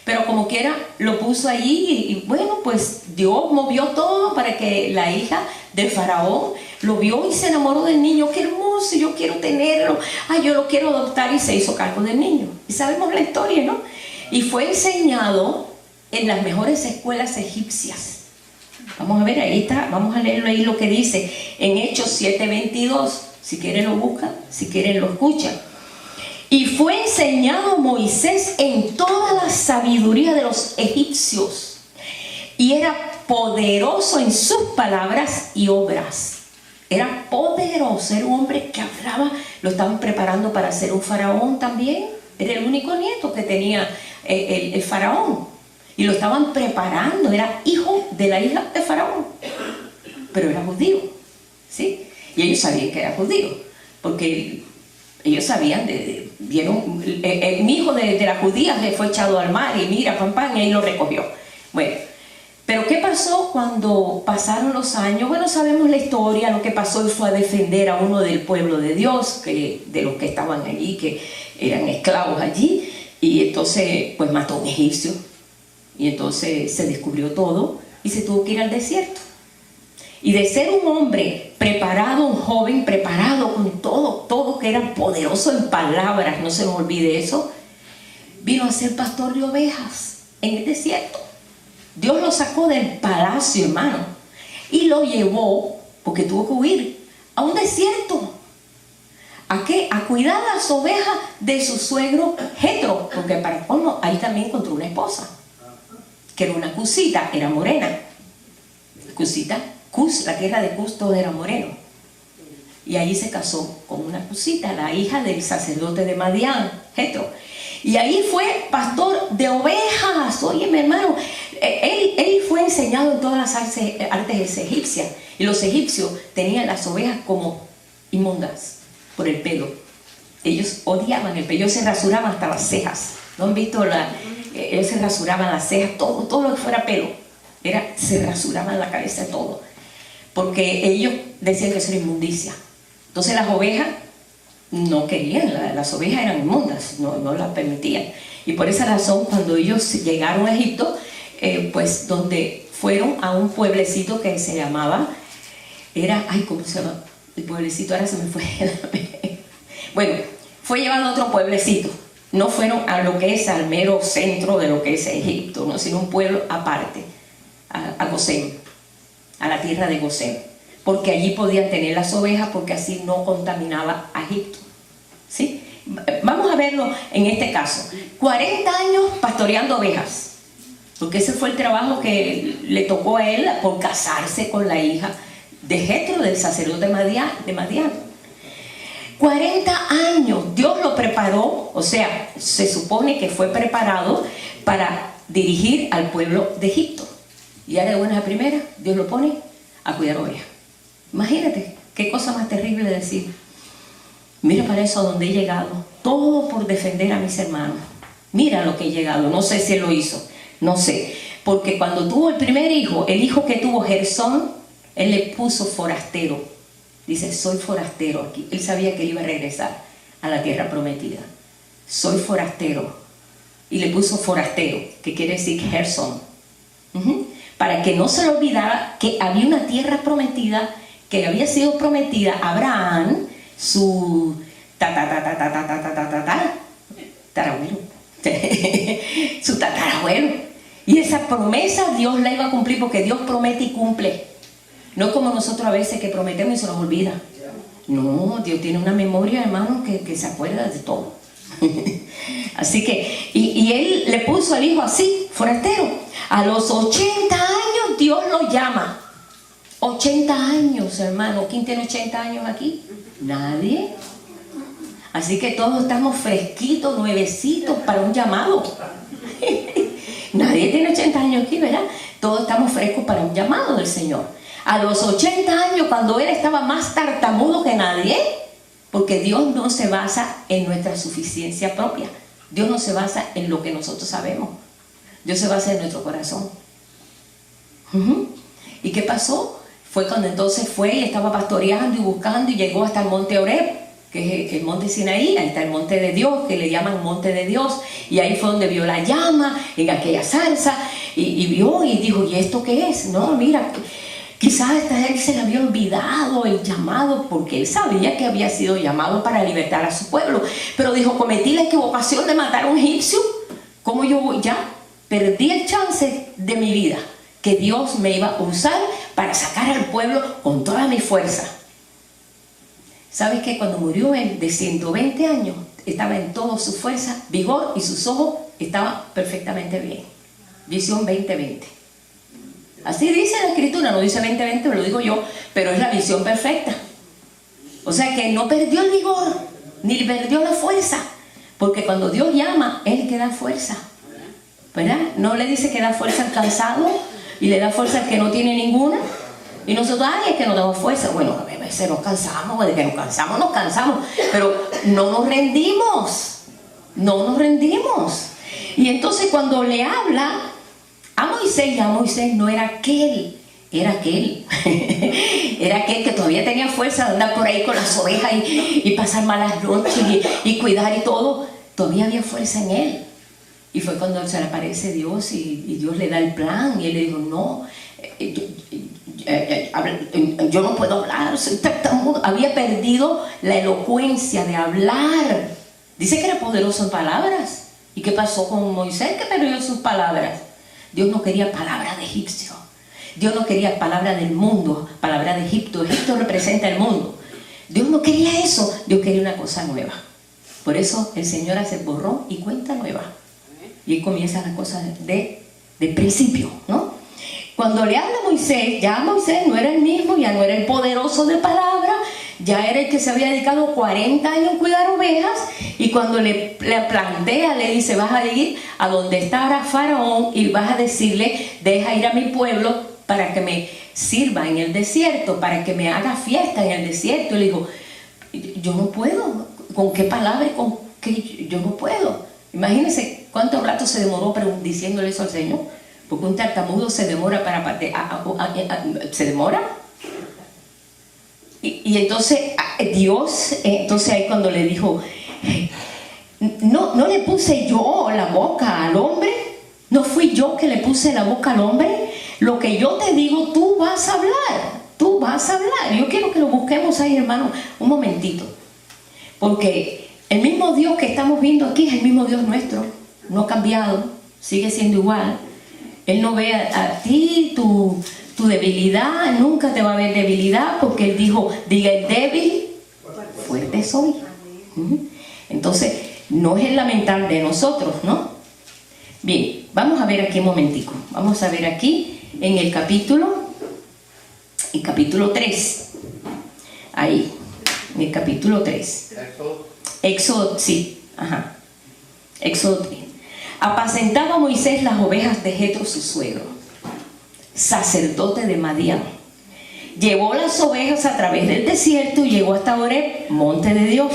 Pero como quiera lo puso allí y bueno, pues Dios movió todo para que la hija del faraón lo vio y se enamoró del niño. ¡Qué hermoso! Yo quiero tenerlo. ¡Ay, yo lo quiero adoptar! Y se hizo cargo del niño. Y sabemos la historia, ¿no? Y fue enseñado en las mejores escuelas egipcias. Vamos a ver, ahí está, vamos a leerlo ahí lo que dice en Hechos 7:22. Si quieren lo buscan, si quieren lo escuchan. Y fue enseñado Moisés en toda la sabiduría de los egipcios, y era poderoso en sus palabras y obras. Era poderoso, era un hombre que hablaba. Lo estaban preparando para ser un faraón también. Era el único nieto que tenía el faraón, y lo estaban preparando. Era hijo de la hija de faraón, pero era judío, ¿sí? Y ellos sabían que era judío, porque ellos sabían, vieron, mi hijo de la judía le fue echado al mar, y mira, y ahí lo recogió. Bueno, pero ¿qué pasó cuando pasaron los años? Bueno, sabemos la historia. Lo que pasó, él fue a defender a uno del pueblo de Dios, de los que estaban allí, que eran esclavos allí, y entonces pues mató a un egipcio, y entonces se descubrió todo, y se tuvo que ir al desierto. Y de ser un hombre preparado, un joven preparado con todo que era poderoso en palabras, no se nos olvide eso, vino a ser pastor de ovejas en el desierto. Dios lo sacó del palacio, hermano, y lo llevó, porque tuvo que huir, a un desierto. ¿A qué? A cuidar las ovejas de su suegro Jetro, porque para colmo ahí también encontró una esposa, que era una cusita, era morena. Cusita, Cus, la tierra de Cus, todo era moreno. Y ahí se casó con una cusita, la hija del sacerdote de Madián, Jetro. Y ahí fue pastor de ovejas. Oye, mi hermano, él fue enseñado en todas las artes egipcias. Y los egipcios tenían las ovejas como inmundas por el pelo. Ellos odiaban el pelo, ellos se rasuraban hasta las cejas. ¿No han visto? Ellos se rasuraban las cejas, todo lo que fuera pelo. Se rasuraban la cabeza, todo. Porque ellos decían que eso era inmundicia. Entonces las ovejas no querían, las ovejas eran inmundas, no las permitían. Y por esa razón, cuando ellos llegaron a Egipto, pues donde fueron a un pueblecito que se llamaba, ¿cómo se llama? El pueblecito, ahora se me fue. Bueno, fue llevado a otro pueblecito. No fueron a lo que es al mero centro de lo que es Egipto, ¿no? Sino un pueblo aparte, a Gosén, a la tierra de Gosén, porque allí podían tener las ovejas, porque así no contaminaba a Egipto, ¿sí? Vamos a verlo en este caso. 40 años pastoreando ovejas, porque ese fue el trabajo que le tocó a él por casarse con la hija de Jetro, del sacerdote de Madián. 40 años, Dios lo preparó, o sea, se supone que fue preparado para dirigir al pueblo de Egipto. Y ahora de buenas a primeras, Dios lo pone a cuidar ovejas. Imagínate, qué cosa más terrible decir. Mira para eso a donde he llegado, todo por defender a mis hermanos. Mira lo que he llegado, no sé si él lo hizo, no sé. Porque cuando tuvo el primer hijo, el hijo que tuvo Gersón, él le puso forastero. Dice, soy forastero aquí. Él sabía que él iba a regresar a la tierra prometida. Soy forastero. Y le puso forastero, que quiere decir Gersón. Para que no se le olvidara que había una tierra prometida, que le había sido prometida a Abraham, su tatarabuelo. Su tatarabuelo. Y esa promesa Dios la iba a cumplir, porque Dios promete y cumple. No como nosotros a veces que prometemos y se nos olvida. No, Dios tiene una memoria, hermano, que se acuerda de todo. Así que, y él le puso al hijo así, forastero. A los 80 años Dios lo llama. 80 años, hermano. ¿Quién tiene 80 años aquí? Nadie. Así que todos estamos fresquitos, nuevecitos para un llamado. Nadie tiene 80 años aquí, ¿verdad? Todos estamos frescos para un llamado del Señor. A los 80 años, cuando él estaba más tartamudo que nadie, porque Dios no se basa en nuestra suficiencia propia. Dios no se basa en lo que nosotros sabemos. Dios se basa en nuestro corazón. ¿Y qué pasó? Fue cuando entonces fue y estaba pastoreando y buscando y llegó hasta el monte Horeb, que es el monte Sinaí. Ahí está el monte de Dios, que le llaman monte de Dios, y ahí fue donde vio la llama en aquella zarza y vio y dijo, ¿y esto qué es? No, mira, quizás a esta gente se le había olvidado el llamado, porque él sabía que había sido llamado para libertar a su pueblo, pero dijo, cometí la equivocación de matar a un egipcio. ¿Cómo yo voy? Ya perdí el chance de mi vida, que Dios me iba a usar para sacar al pueblo con toda mi fuerza. ¿Sabes que cuando murió él de 120 años, estaba en toda su fuerza, vigor, y sus ojos estaban perfectamente bien? Visión 2020. Así dice la escritura, no dice 2020, me lo digo yo, pero es la visión perfecta. O sea que no perdió el vigor, ni perdió la fuerza, porque cuando Dios llama, Él que da fuerza, ¿verdad? No le dice que da fuerza al cansado y le da fuerza al que no tiene ninguna. Y nosotros, ay, es que no damos fuerza. Bueno, a veces nos cansamos, de que nos cansamos, pero no nos rendimos, no nos rendimos. Y entonces cuando le habla a Moisés, ya Moisés no era aquel, era aquel era aquel que todavía tenía fuerza de andar por ahí con las ovejas y pasar malas noches y cuidar y todo. Todavía había fuerza en él. Y fue cuando se le aparece Dios y Dios le da el plan, y él le dijo, no, yo no puedo hablar, soy tartamudo. Había perdido la elocuencia de hablar. Dice que era poderoso en palabras. ¿Y qué pasó con Moisés, que perdió sus palabras? Dios no quería palabras de egipcio. Dios no quería palabras del mundo, palabras de Egipto. Egipto representa el mundo. Dios no quería eso. Dios quería una cosa nueva. Por eso el Señor hace borrón y cuenta nueva. Y ahí comienzan las cosas de principio, ¿no? Cuando le habla a Moisés, ya Moisés no era el mismo, ya no era el poderoso de palabra, ya era el que se había dedicado 40 años a cuidar ovejas. Y cuando le plantea, le dice, vas a ir a donde está ahora Faraón y vas a decirle, deja ir a mi pueblo para que me sirva en el desierto, para que me haga fiesta en el desierto. Y le dijo, yo no puedo, ¿con qué palabra? ¿Con qué? Yo no puedo. Imagínense cuánto rato se demoró diciéndole eso al Señor, porque un tartamudo se demora se demora. Y entonces Dios, entonces ahí cuando le dijo, no le puse yo la boca al hombre, no fui yo que le puse la boca al hombre, lo que yo te digo tú vas a hablar, tú vas a hablar. Yo quiero que lo busquemos ahí, hermano, un momentito, porque el mismo Dios que estamos viendo aquí es el mismo Dios nuestro, no ha cambiado, sigue siendo igual. Él no ve a ti tu debilidad, nunca te va a ver debilidad, porque Él dijo, diga el débil, fuerte soy. Entonces, no es el lamentar de nosotros, ¿no? Bien, vamos a ver aquí un momentico. Vamos a ver aquí en el capítulo 3. Ahí, en el capítulo 3. Éxodo, sí, ajá. Éxodo 3. Apacentaba Moisés las ovejas de Jetro su suegro, sacerdote de Madián. Llevó las ovejas a través del desierto y llegó hasta Horeb, monte de Dios.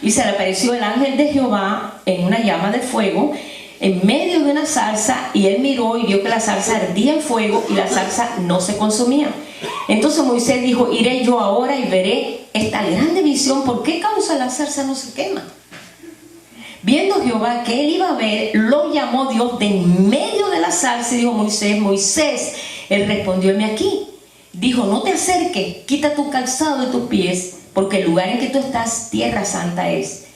Y se le apareció el ángel de Jehová en una llama de fuego, en medio de una zarza, y él miró y vio que la zarza ardía en fuego y la zarza no se consumía. Entonces Moisés dijo, iré yo ahora y veré esta grande visión, ¿por qué causa la zarza no se quema? Viendo Jehová que él iba a ver, lo llamó Dios de en medio de la zarza y dijo, Moisés, Moisés. Él respondió, heme aquí. Dijo, no te acerques, quita tu calzado de tus pies, porque el lugar en que tú estás, tierra santa es.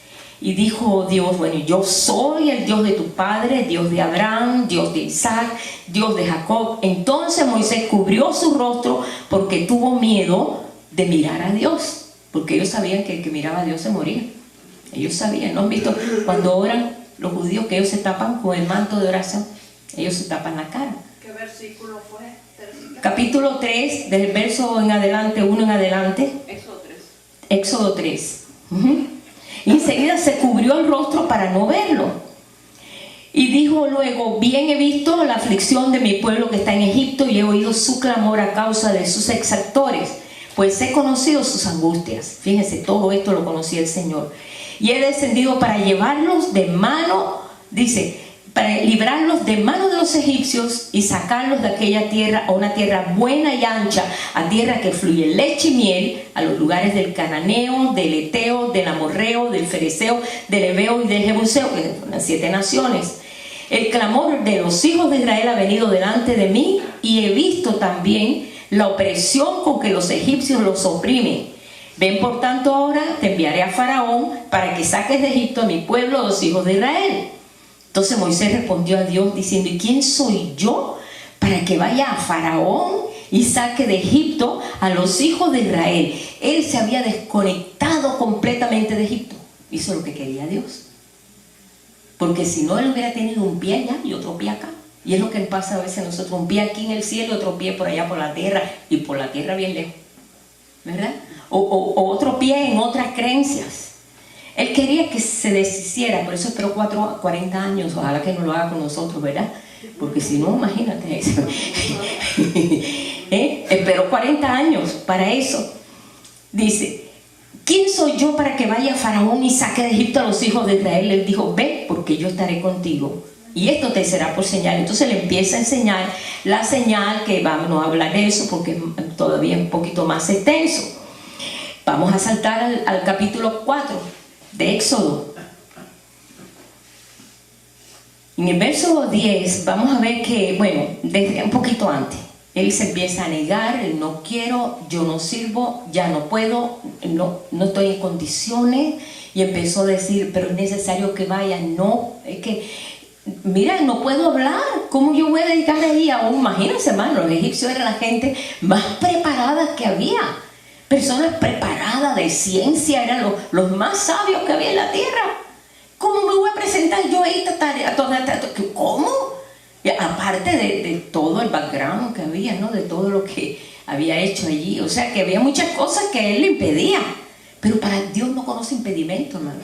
Y dijo Dios, bueno, yo soy el Dios de tu padre, Dios de Abraham, Dios de Isaac, Dios de Jacob. Entonces Moisés cubrió su rostro porque tuvo miedo de mirar a Dios, porque ellos sabían que el que miraba a Dios se moría. Ellos sabían, ¿no han visto cuando oran los judíos que ellos se tapan con el manto de oración? Ellos se tapan la cara. ¿Qué versículo fue? Capítulo 3, del verso en adelante, 1 en adelante. Éxodo 3. Y enseguida se cubrió el rostro para no verlo. Y dijo luego, bien he visto la aflicción de mi pueblo que está en Egipto y he oído su clamor a causa de sus exactores, pues he conocido sus angustias. Fíjense, todo esto lo conocía el Señor. y he descendido para llevarlos de mano, dice, para librarlos de mano de los egipcios y sacarlos de aquella tierra a una tierra buena y ancha, a tierra que fluye leche y miel, a los lugares del cananeo, del eteo, del amorreo, del fereceo, del heveo y del jebuseo, que son las 7 naciones. El clamor de los hijos de Israel ha venido delante de mí, y he visto también la opresión con que los egipcios los oprimen. Ven por tanto ahora, te enviaré a Faraón para que saques de Egipto a mi pueblo, a los hijos de Israel. Entonces Moisés respondió a Dios diciendo: ¿y quién soy yo para que vaya a Faraón y saque de Egipto a los hijos de Israel? Él se había desconectado completamente de Egipto. Hizo lo que quería Dios. Porque si no, él hubiera tenido un pie allá y otro pie acá. Y es lo que pasa a veces nosotros: un pie aquí en el cielo y otro pie por allá por la tierra, y por la tierra bien lejos, ¿verdad? O otro pie en otras creencias. Él quería que se deshiciera, por eso esperó 40 años. Ojalá que no lo haga con nosotros, ¿verdad? Porque si no, imagínate eso. Esperó 40 años para eso. Dice: ¿quién soy yo para que vaya a Faraón y saque de Egipto a los hijos de Israel? Él dijo: ve, porque yo estaré contigo, y esto te será por señal. Entonces le empieza a enseñar la señal, que vamos a hablar de eso porque es todavía un poquito más extenso. Vamos a saltar al capítulo 4 de Éxodo. En el verso 10 vamos a ver que, bueno, desde un poquito antes, él se empieza a negar: él no quiero, yo no sirvo, ya no puedo, no estoy en condiciones. Y empezó a decir: pero es necesario que vaya. No, es que, mira, no puedo hablar. ¿Cómo yo voy a dedicar ahí a un? Imagínense, hermano, los egipcios eran la gente más preparada que había. Personas preparadas de ciencia, eran los más sabios que había en la tierra. ¿Cómo me voy a presentar yo ahí? ¿Cómo? Y aparte de todo el background que había, ¿no? De todo lo que había hecho allí. O sea, que había muchas cosas que él le impedía. Pero para Dios no conoce impedimento, hermanos.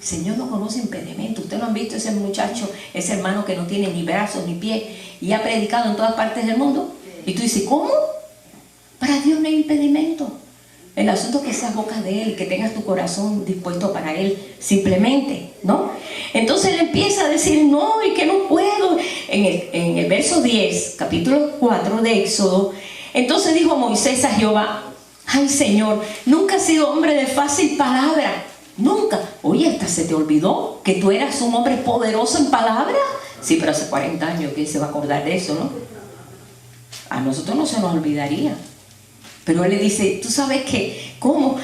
El Señor no conoce impedimento. Ustedes lo han visto, ese muchacho, ese hermano que no tiene ni brazos ni pies y ha predicado en todas partes del mundo. Y tú dices: ¿cómo? Para Dios no hay impedimento. El asunto es que seas boca de Él, que tengas tu corazón dispuesto para Él, simplemente, ¿no? Entonces él empieza a decir: no, y que no puedo. En el verso 10, capítulo 4 de Éxodo, entonces dijo Moisés a Jehová: ay, Señor, nunca has sido hombre de fácil palabra, nunca. Oye, hasta se te olvidó que tú eras un hombre poderoso en palabra. Sí, pero hace 40 años, ¿quién se va a acordar de eso, no? A nosotros no se nos olvidaría. Pero él le dice: tú sabes que, ¿cómo?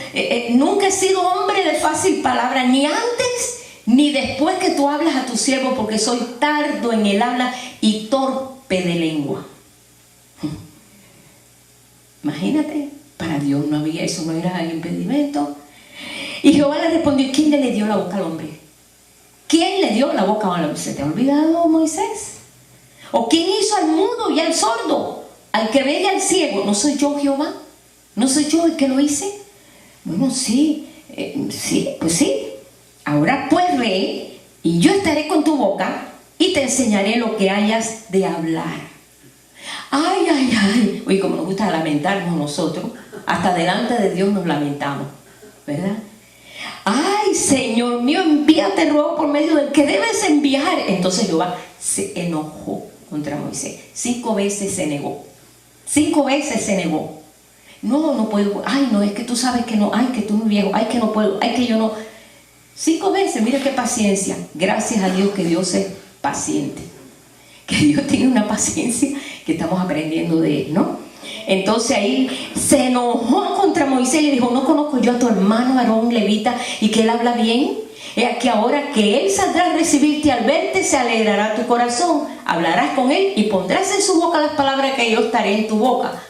Nunca he sido hombre de fácil palabra, ni antes ni después que tú hablas a tu siervo, porque soy tardo en el habla y torpe de lengua. Imagínate, para Dios no había eso, no era el impedimento. Y Jehová le respondió: ¿quién le dio la boca al hombre? ¿Quién le dio la boca al hombre? ¿Se te ha olvidado, Moisés? ¿O quién hizo al mudo y al sordo, al que ve y al ciego? ¿No soy yo, Jehová? ¿No soy yo el que lo hice? Bueno, sí, pues sí. Ahora pues ve, y yo estaré con tu boca y te enseñaré lo que hayas de hablar. Ay, ay, ay. Oye, como nos gusta lamentarnos nosotros, hasta delante de Dios nos lamentamos, ¿verdad? Ay, Señor mío, envíate, ruego, por medio del que debes enviar. Entonces Jehová se enojó contra Moisés. 5 veces se negó. 5 veces se negó. No puedo. Ay, no, es que tú sabes que no. Ay, que tú muy viejo. Ay, que no puedo. Ay, que yo no. 5 veces, mira qué paciencia. Gracias a Dios que Dios es paciente. Que Dios tiene una paciencia que estamos aprendiendo de Él, ¿no? Entonces ahí se enojó contra Moisés y le dijo: ¿no conozco yo a tu hermano Aarón levita y que él habla bien? He aquí ahora que él saldrá a recibirte, al verte se alegrará tu corazón. Hablarás con él y pondrás en su boca las palabras que yo estaré en tu boca.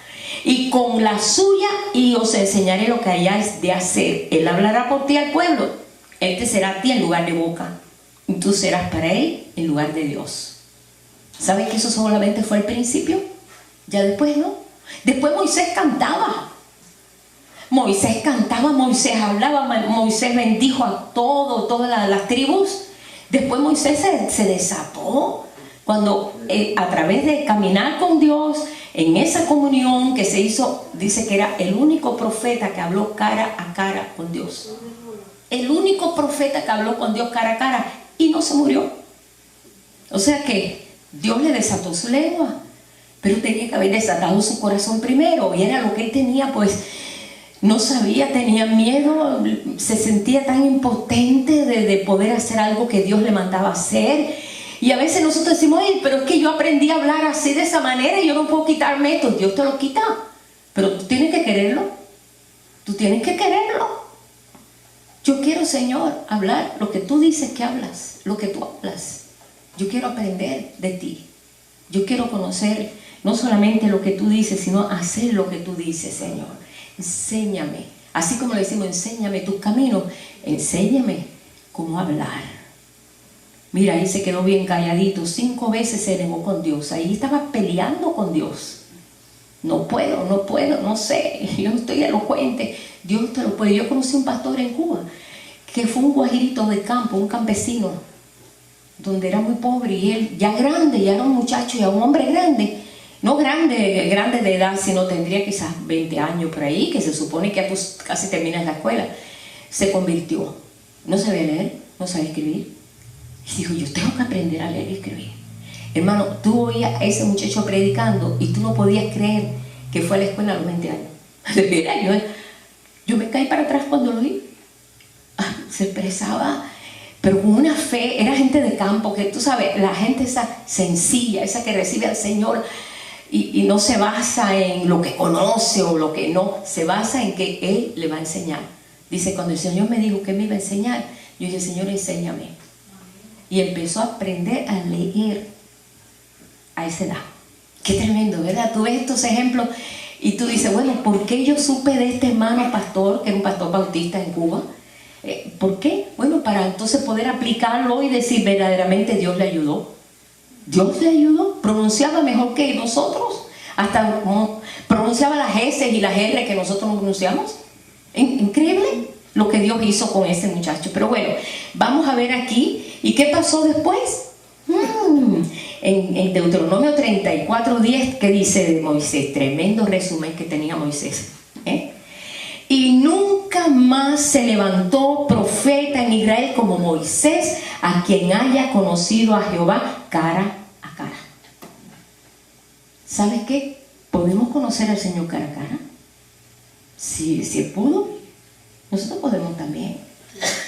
Y con la suya, y os enseñaré lo que hayáis de hacer. Él hablará por ti al pueblo. Él te será a ti en lugar de boca, y tú serás para él en lugar de Dios. ¿Sabes que eso solamente fue el principio? Ya después no. Después Moisés cantaba. Moisés hablaba, Moisés bendijo a todas las tribus. Después Moisés se desató cuando a través de caminar con Dios, en esa comunión que se hizo, dice que era el único profeta que habló cara a cara con Dios. el único profeta que habló con Dios cara a cara y no se murió. O sea que Dios le desató su lengua, pero tenía que haber desatado su corazón primero, y era lo que él tenía, pues no sabía, tenía miedo, se sentía tan impotente de poder hacer algo que Dios le mandaba hacer. Y a veces nosotros decimos, ay, pero es que yo aprendí a hablar así de esa manera y yo no puedo quitarme esto. Dios te lo quita, pero tú tienes que quererlo. Tú tienes que quererlo. Yo quiero, Señor, hablar lo que tú dices que hablas, lo que tú hablas. Yo quiero aprender de ti. Yo quiero conocer no solamente lo que tú dices, sino hacer lo que tú dices, Señor. Enséñame. Así como le decimos, enséñame tus caminos. Enséñame cómo hablar. Mira, ahí se quedó bien calladito. 5 veces se negó con Dios. Ahí estaba peleando con Dios. No puedo, no sé. Yo no estoy elocuente. Dios te lo puede. Yo conocí un pastor en Cuba que fue un guajirito de campo, un campesino, donde era muy pobre, y él ya grande, ya era un muchacho, ya un hombre grande. No grande de edad, sino tendría quizás 20 años por ahí, que se supone que pues casi terminas la escuela. Se convirtió. No sabía leer, no sabía escribir. Y dijo, yo tengo que aprender a leer y escribir. Hermano, tú oías a ese muchacho predicando y tú no podías creer que fue a la escuela a los 20 años. Yo me caí para atrás cuando lo oí. Se expresaba, pero con una fe. Era gente de campo, que tú sabes, la gente esa sencilla, esa que recibe al Señor y no se basa en lo que conoce o lo que no, se basa en que Él le va a enseñar. Dice, cuando el Señor me dijo que me iba a enseñar, yo dije, Señor, enséñame. Y empezó a aprender a leer a esa edad. Qué tremendo, ¿verdad? Tú ves estos ejemplos y tú dices, bueno, ¿por qué yo supe de este hermano pastor, que era un pastor bautista en Cuba? ¿Por qué? Bueno, para entonces poder aplicarlo y decir, verdaderamente Dios le ayudó. Dios le ayudó, pronunciaba mejor que nosotros, hasta pronunciaba las S y las R que nosotros no pronunciamos. Increíble lo que Dios hizo con ese muchacho. Pero bueno, vamos a ver aquí. ¿Y qué pasó después? En Deuteronomio 34:10, ¿qué dice de Moisés? Tremendo resumen que tenía Moisés. Y nunca más se levantó profeta en Israel como Moisés, a quien haya conocido a Jehová cara a cara. ¿Sabes qué? ¿Podemos conocer al Señor cara a cara? Si Él pudo, nosotros podemos también.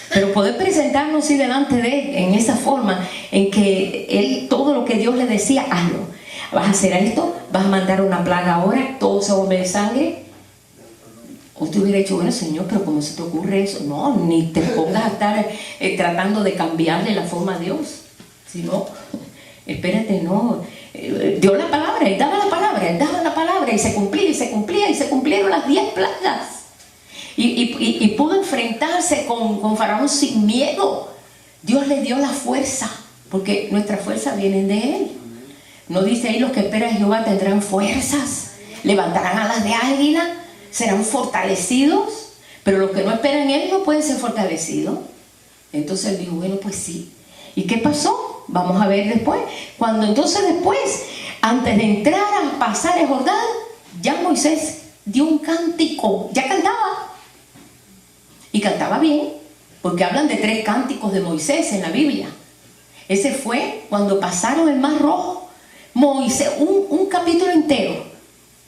Pero poder presentarnos sí delante de Él en esa forma, en que Él, todo lo que Dios le decía, hazlo. Vas a hacer esto, vas a mandar una plaga ahora, todo se vuelve de sangre. O te hubiera dicho, bueno, Señor, pero ¿cómo se te ocurre eso? No, ni te pongas a estar tratando de cambiarle la forma a Dios. Si no, espérate, no. Dio la palabra, Él daba la palabra, y se cumplía, y se cumplieron las 10 plagas. Y pudo enfrentarse con Faraón sin miedo. Dios le dio la fuerza, porque nuestra fuerza viene de Él. No dice ahí, los que esperan a Jehová tendrán fuerzas, levantarán alas de águila, serán fortalecidos. Pero los que no esperan en Él no pueden ser fortalecidos. Entonces Él dijo, bueno, pues sí. ¿Y qué pasó? Vamos a ver después. Cuando entonces después, antes de entrar a pasar el Jordán, ya Moisés dio un cántico, ya cantaba. Y cantaba bien, porque hablan de 3 cánticos de Moisés en la Biblia. Ese fue cuando pasaron el Mar Rojo. Moisés, un capítulo entero,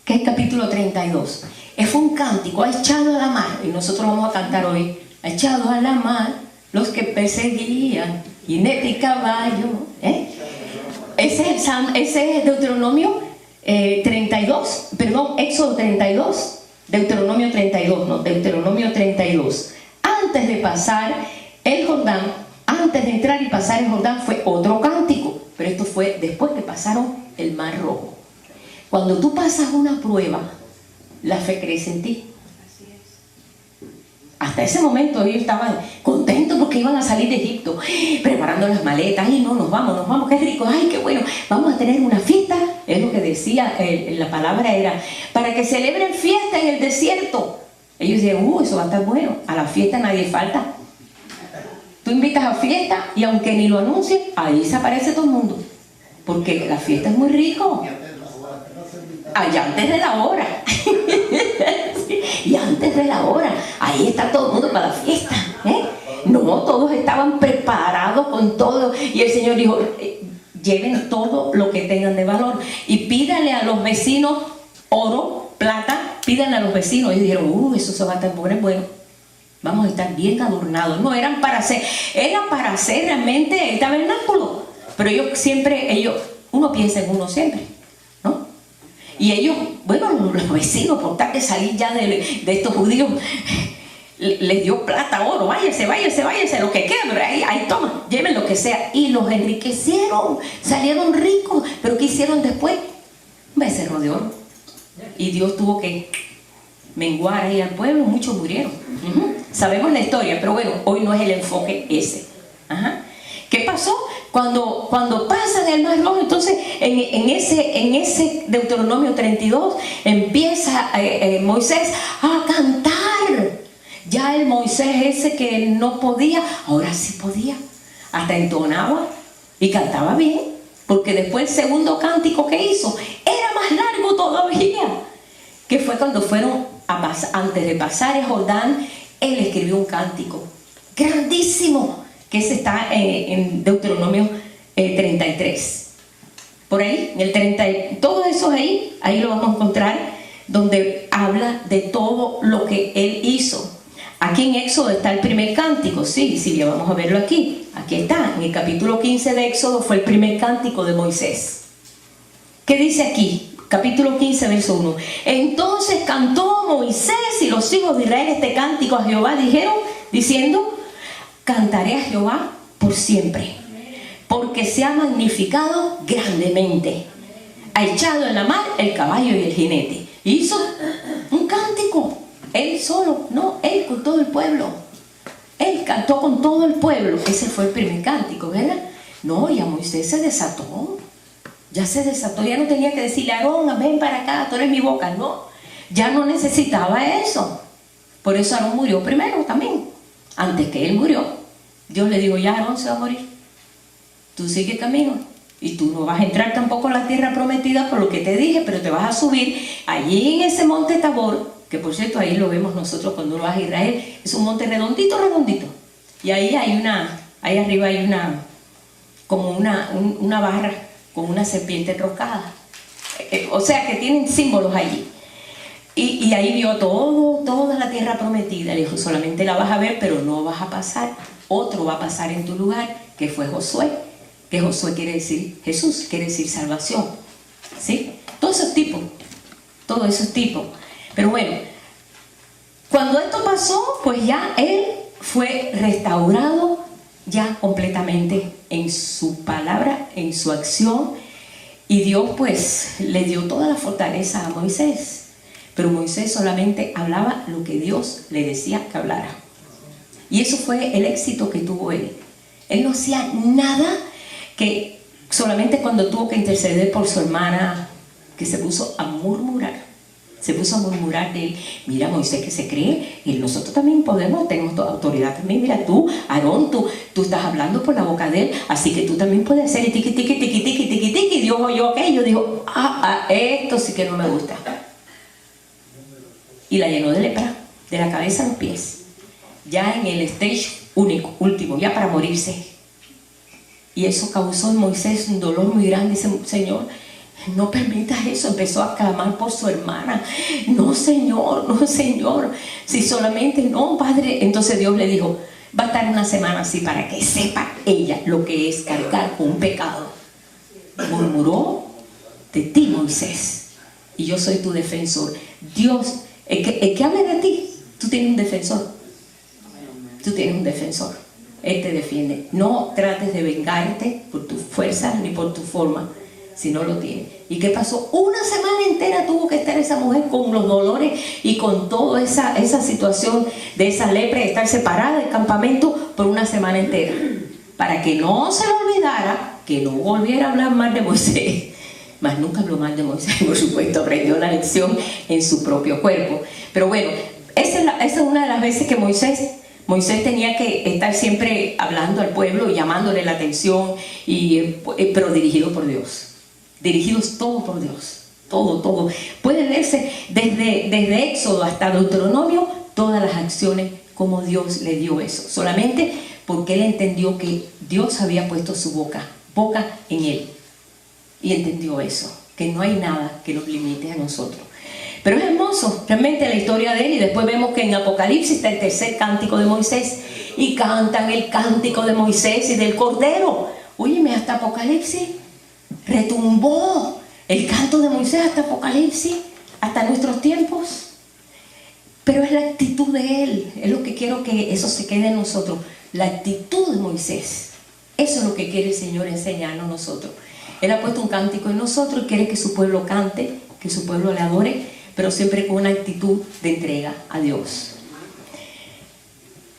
que es el capítulo 32. Fue un cántico, ha echado a la mar, y nosotros vamos a cantar hoy, ha echado a la mar los que perseguían, jinete y caballo. Ese es Deuteronomio 32, perdón, Éxodo 32, Deuteronomio 32, no, Deuteronomio 32. Antes de pasar el Jordán, antes de entrar y pasar el Jordán, fue otro cántico, pero esto fue después que pasaron el Mar Rojo. Cuando tú pasas una prueba, la fe crece en ti. Hasta ese momento ellos estaban contentos porque iban a salir de Egipto, preparando las maletas. Ay, no, nos vamos, qué rico, ay, qué bueno, vamos a tener una fiesta. Es lo que decía, la palabra era, para que celebren fiesta en el desierto. Ellos decían, eso va a estar bueno, a la fiesta nadie falta. Tú invitas a fiesta y aunque ni lo anuncien, ahí se aparece todo el mundo. Porque la fiesta es muy rico. Allá antes de la hora. Y antes de la hora, ahí está todo el mundo para la fiesta. No, todos estaban preparados con todo. Y el Señor dijo, lleven todo lo que tengan de valor y pídanle a los vecinos oro, plata, pídanle a los vecinos. Y dijeron, eso se va a estar bueno, vamos a estar bien adornados. No, era para hacer realmente el tabernáculo. Pero uno piensa en uno siempre, ¿no? Y ellos, los vecinos, por tal de salir ya de estos judíos, les dio plata, oro, váyase, lo que quede, pero ahí toma, lleven lo que sea. Y los enriquecieron, salieron ricos. Pero ¿qué hicieron después? Un becerro de oro. Y Dios tuvo que menguar ahí al pueblo, muchos murieron. Sabemos la historia, pero hoy no es el enfoque ese. ¿Qué pasó? Cuando pasan el Mar Rojo, entonces en ese Deuteronomio 32 empieza Moisés a cantar. Ya el Moisés ese que no podía, ahora sí podía. Hasta entonaba y cantaba bien, porque después el segundo cántico que hizo era más largo todavía. Que fue cuando fueron antes de pasar el Jordán, él escribió un cántico grandísimo, que ese está en Deuteronomio 33. Por ahí, en el 30, todo eso ahí lo vamos a encontrar, donde habla de todo lo que él hizo. Aquí en Éxodo está el primer cántico, sí, ya vamos a verlo aquí. Aquí está, en el capítulo 15 de Éxodo fue el primer cántico de Moisés. ¿Qué dice aquí? Capítulo 15, verso 1. Entonces cantó Moisés y los hijos de Israel este cántico a Jehová, diciendo, cantaré a Jehová por siempre, porque se ha magnificado grandemente. Ha echado en la mar el caballo y el jinete. Y hizo un cántico. Él solo, no, él con todo el pueblo. Él cantó con todo el pueblo. Ese fue el primer cántico, ¿verdad? No, ya Moisés se desató. Ya se desató, ya no tenía que decirle, Aarón, ven para acá, tú eres mi boca. No, ya no necesitaba eso. Por eso Aarón murió primero también. Antes que él murió, Dios le dijo, ya Aarón se va a morir. Tú sigue camino. Y tú no vas a entrar tampoco a la tierra prometida por lo que te dije, pero te vas a subir allí en ese monte Tabor, que por cierto ahí lo vemos nosotros cuando uno va a Israel, es un monte redondito. Y ahí arriba hay como una barra con una serpiente enroscada. O sea que tienen símbolos allí. Y ahí vio toda la tierra prometida. Le dijo, solamente la vas a ver, pero no vas a pasar. Otro va a pasar en tu lugar, que fue Josué. Que Josué quiere decir Jesús, quiere decir salvación. ¿Sí? Todos esos tipos. Pero bueno, cuando esto pasó, pues ya él fue restaurado ya completamente en su palabra, en su acción. Y Dios pues le dio toda la fortaleza a Moisés. Pero Moisés solamente hablaba lo que Dios le decía que hablara. Y eso fue el éxito que tuvo él. Él no hacía nada, que solamente cuando tuvo que interceder por su hermana, que se puso a murmurar de él. Mira, Moisés, que se cree, y nosotros también tenemos toda autoridad también. Mira, tú, Aarón, tú estás hablando por la boca de él, así que tú también puedes hacer tiqui. Y Dios oyó aquello, dijo, esto sí que no me gusta. Y la llenó de lepra, de la cabeza a los pies, ya en el stage último, ya para morirse. Y eso causó en Moisés un dolor muy grande. Dice, Señor, no permitas eso. Empezó a clamar por su hermana. No, Señor, si solamente no, Padre. Entonces Dios le dijo, va a estar una semana así para que sepa ella lo que es cargar con un pecado. Murmuró de ti, Moisés, y yo soy tu defensor. Dios, el que hable de ti, tú tienes un defensor. Él te defiende. No trates de vengarte por tu fuerza ni por tu forma, si no lo tienes. ¿Y qué pasó? Una semana entera tuvo que estar esa mujer con los dolores y con toda esa situación de esa lepra, de estar separada del campamento por una semana entera, para que no se le olvidara, que no volviera a hablar mal de Moisés. Mas nunca habló mal de Moisés, por supuesto, aprendió la lección en su propio cuerpo. Pero bueno, esa es una de las veces que Moisés tenía que estar siempre hablando al pueblo y llamándole la atención, pero dirigido por Dios. Dirigidos todo por Dios. Todo. Puede leerse desde Éxodo hasta Deuteronomio, todas las acciones cómo Dios le dio eso. Solamente porque él entendió que Dios había puesto su boca en él. Y entendió eso, que no hay nada que nos limite a nosotros. Pero es hermoso, realmente la historia de él. Y después vemos que en Apocalipsis está el tercer cántico de Moisés. Y cantan el cántico de Moisés y del Cordero. Óyeme, hasta Apocalipsis retumbó el canto de Moisés, hasta Apocalipsis, hasta nuestros tiempos. Pero es la actitud de él. Es lo que quiero que eso se quede en nosotros. La actitud de Moisés. Eso es lo que quiere el Señor enseñarnos a nosotros. Él ha puesto un cántico en nosotros y quiere que su pueblo cante, que su pueblo le adore, pero siempre con una actitud de entrega a Dios.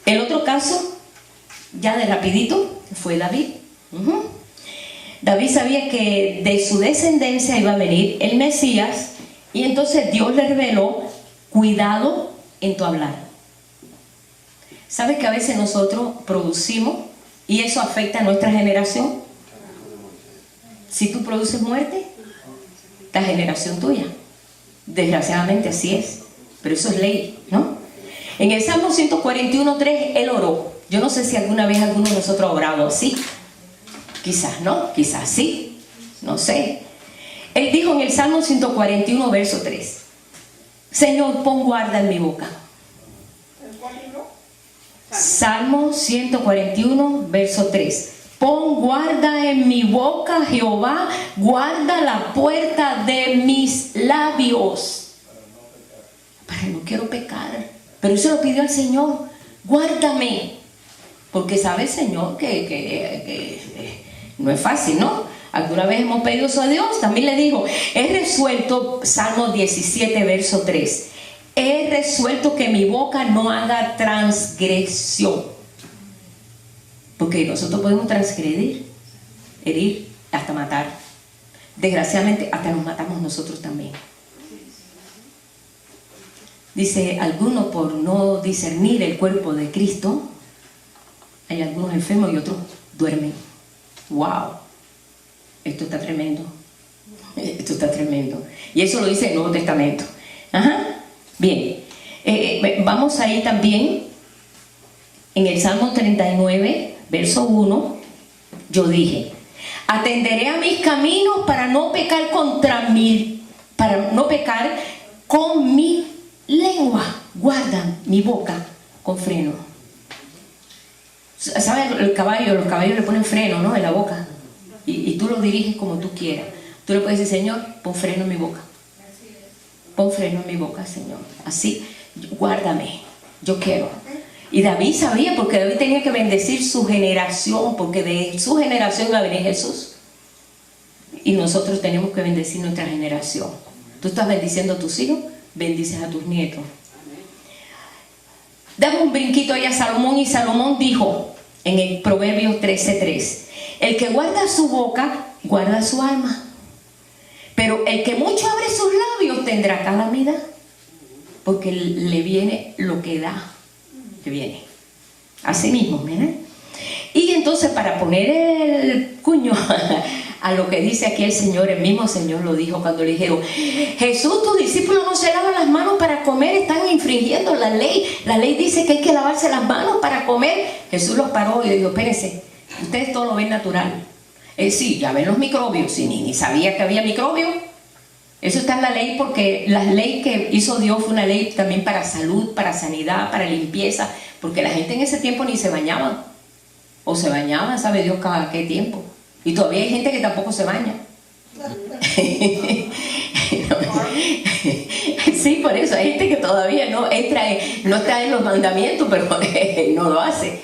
El otro caso, ya de rapidito, fue David. David sabía que de su descendencia iba a venir el Mesías, y entonces Dios le reveló: cuidado en tu hablar. ¿Sabes que a veces nosotros producimos y eso afecta a nuestra generación? Si tú produces muerte, la generación tuya. Desgraciadamente así es, pero eso es ley, ¿no? En el Salmo 141:3 él oró. Yo no sé si alguna vez alguno de nosotros ha orado así. Quizás no, quizás sí, no sé. Él dijo en el Salmo 141, verso 3: Señor, pon guarda en mi boca. Salmo 141, verso 3. Pon guarda en mi boca, Jehová, guarda la puerta de mis labios. Para no quiero pecar. Pero eso lo pidió el Señor: guárdame. Porque sabe el Señor que no es fácil, ¿no? Alguna vez hemos pedido eso a Dios. También le dijo: he resuelto, Salmo 17, verso 3. He resuelto que mi boca no haga transgresión. Porque nosotros podemos transgredir, herir, hasta matar. Desgraciadamente, hasta nos matamos nosotros también. Dice: algunos, por no discernir el cuerpo de Cristo, hay algunos enfermos y otros duermen. ¡Wow! Esto está tremendo. Esto está tremendo. Y eso lo dice el Nuevo Testamento. Ajá. Bien. Vamos ahí también. En el Salmo 39, verso 1, yo dije: atenderé a mis caminos para no pecar con mi lengua. Guarda mi boca con freno. ¿Sabes? Los caballos le ponen freno, ¿no? En la boca. Y tú lo diriges como tú quieras. Tú le puedes decir: Señor, pon freno en mi boca. Pon freno en mi boca, Señor. Así, guárdame. Yo quiero. Y David sabía, porque David tenía que bendecir su generación, porque de su generación iba a venir Jesús. Y nosotros tenemos que bendecir nuestra generación. Tú estás bendiciendo a tus hijos, bendices a tus nietos. Dame un brinquito ahí a Salomón, y Salomón dijo en el Proverbios 13:3: el que guarda su boca, guarda su alma. Pero el que mucho abre sus labios tendrá calamidad, porque le viene lo que da. Que viene así mismo, ¿verdad? Y entonces, para poner el cuño a lo que dice aquí el Señor, el mismo Señor lo dijo cuando le dijeron: Jesús, tus discípulos no se lavan las manos para comer, están infringiendo la ley. La ley dice que hay que lavarse las manos para comer. Jesús los paró y le dijo: espérense, ustedes todo lo ven natural. Sí, ya ven los microbios, y ni sabía que había microbios. Eso está en la ley, porque la ley que hizo Dios fue una ley también para salud, para sanidad, para limpieza, porque la gente en ese tiempo ni se bañaba, o se bañaban, sabe Dios cada qué tiempo, y todavía hay gente que tampoco se baña. Sí, por eso hay gente que todavía no está en los mandamientos, pero no lo hace.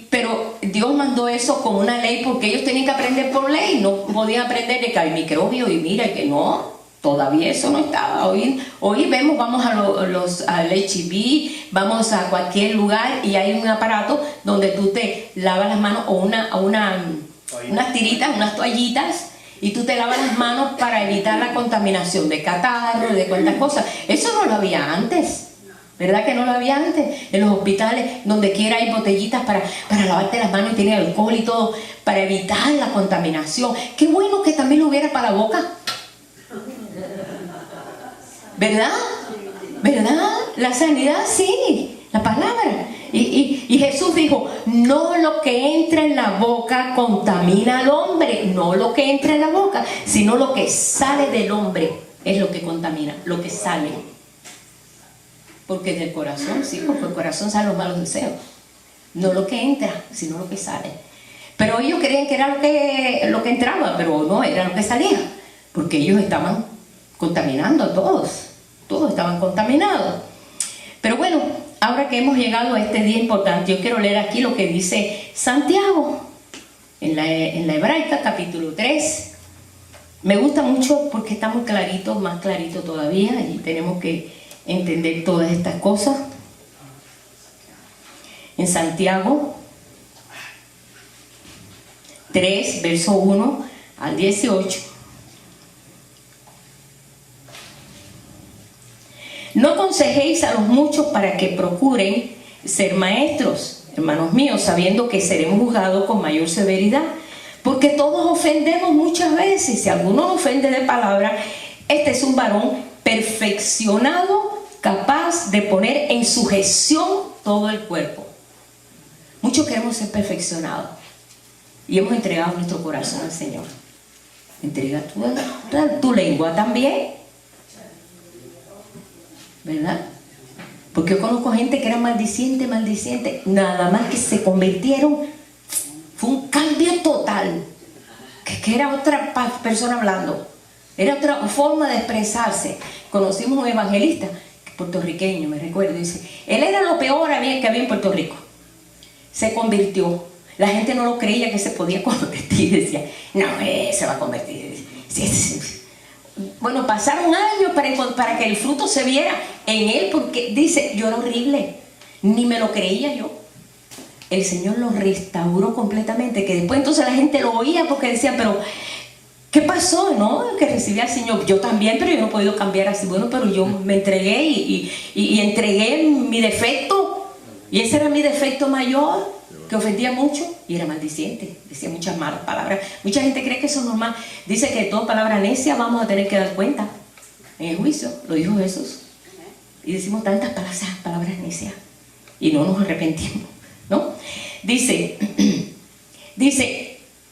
Pero Dios mandó eso como una ley, porque ellos tenían que aprender por ley, no podían aprender de que hay microbios, y mira que no. Todavía eso no estaba. Hoy vemos, vamos al HIV, vamos a cualquier lugar y hay un aparato donde tú te lavas las manos, o unas tiritas, unas toallitas, y tú te lavas las manos para evitar la contaminación de catarro, de cuantas cosas. Eso no lo había antes. ¿Verdad que no lo había antes? En los hospitales, donde quiera hay botellitas para lavarte las manos, y tiene alcohol y todo, para evitar la contaminación. Qué bueno que también lo hubiera para la boca. ¿Verdad? ¿Verdad? La sanidad sí. La palabra. Y Jesús dijo, no lo que entra en la boca contamina al hombre, no lo que entra en la boca, sino lo que sale del hombre es lo que contamina, lo que sale. Porque del corazón, sí, porque el corazón salen los malos deseos. No lo que entra, sino lo que sale. Pero ellos creían que era lo que entraba, pero no, era lo que salía. Porque ellos estaban contaminando a todos. Todos estaban contaminados. Pero bueno, ahora que hemos llegado a este día importante, yo quiero leer aquí lo que dice Santiago. En la Hebraica, capítulo 3. Me gusta mucho porque está muy clarito, más clarito todavía. Y tenemos que entender todas estas cosas. En Santiago 3, verso 1 al 18. No aconsejéis a los muchos para que procuren ser maestros, hermanos míos, sabiendo que seremos juzgados con mayor severidad, porque todos ofendemos muchas veces. Si alguno ofende de palabra, este es un varón perfeccionado, capaz de poner en sujeción todo el cuerpo. Muchos queremos ser perfeccionados y hemos entregado nuestro corazón al Señor. Entrega tu lengua también, ¿verdad? Porque yo conozco gente que era maldiciente, nada más que se convirtieron, fue un cambio total, que era otra persona hablando, era otra forma de expresarse. Conocimos un evangelista puertorriqueño, me recuerdo, dice, él era lo peor que había en Puerto Rico. Se convirtió. La gente no lo creía que se podía convertir. Decía, no, se va a convertir. Sí. Bueno, pasaron años para que el fruto se viera en él, porque dice, yo era horrible, ni me lo creía yo. El Señor lo restauró completamente, que después entonces la gente lo oía porque decía, pero ¿qué pasó? ¿No? Que recibí al Señor. Yo también, pero yo no he podido cambiar así. Bueno, pero yo me entregué y entregué mi defecto. Y ese era mi defecto mayor, que ofendía mucho y era maldiciente, decía muchas malas palabras. Mucha gente cree que eso es normal. Dice que de toda palabra necia vamos a tener que dar cuenta en el juicio, lo dijo Jesús. Y decimos tantas palabras necias y no nos arrepentimos, ¿no? Dice,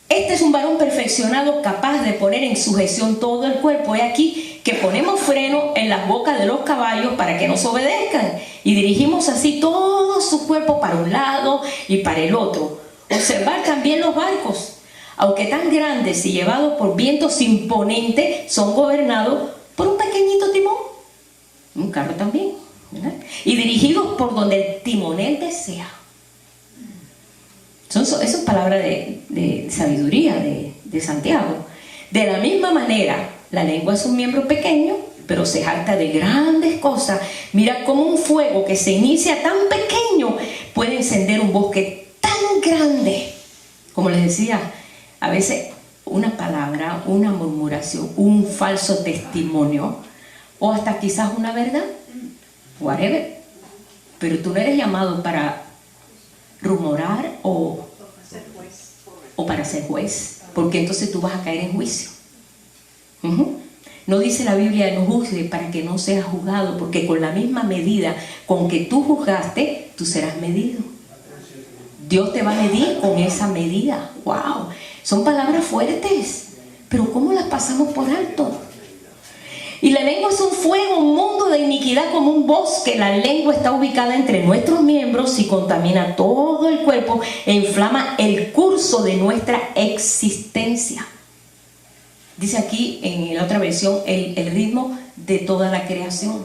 este es un varón perfeccionado, capaz de poner en sujeción todo el cuerpo. He aquí que ponemos freno en las bocas de los caballos para que nos obedezcan, y dirigimos así todo su cuerpo para un lado y para el otro. Observar también los barcos, aunque tan grandes y llevados por vientos imponentes, son gobernados por un pequeñito timón. Un carro también, ¿verdad? Y dirigidos por donde el timonel desea. Eso es palabra de sabiduría de Santiago. De la misma manera, la lengua es un miembro pequeño, pero se jacta de grandes cosas. Mira cómo un fuego que se inicia tan pequeño puede encender un bosque tan grande. Como les decía, a veces una palabra, una murmuración, un falso testimonio, o hasta quizás una verdad, whatever. Pero tú no eres llamado para rumorar o para ser juez, porque entonces tú vas a caer en juicio. No dice la Biblia, no juzgue para que no seas juzgado, porque con la misma medida con que tú juzgaste, tú serás medido. Dios te va a medir con esa medida. ¡Wow! Son palabras fuertes, pero ¿cómo las pasamos por alto? Y la lengua es un fuego, un mundo de iniquidad como un bosque. La lengua está ubicada entre nuestros miembros y contamina todo el cuerpo e inflama el curso de nuestra existencia. Dice aquí en la otra versión, el ritmo de toda la creación.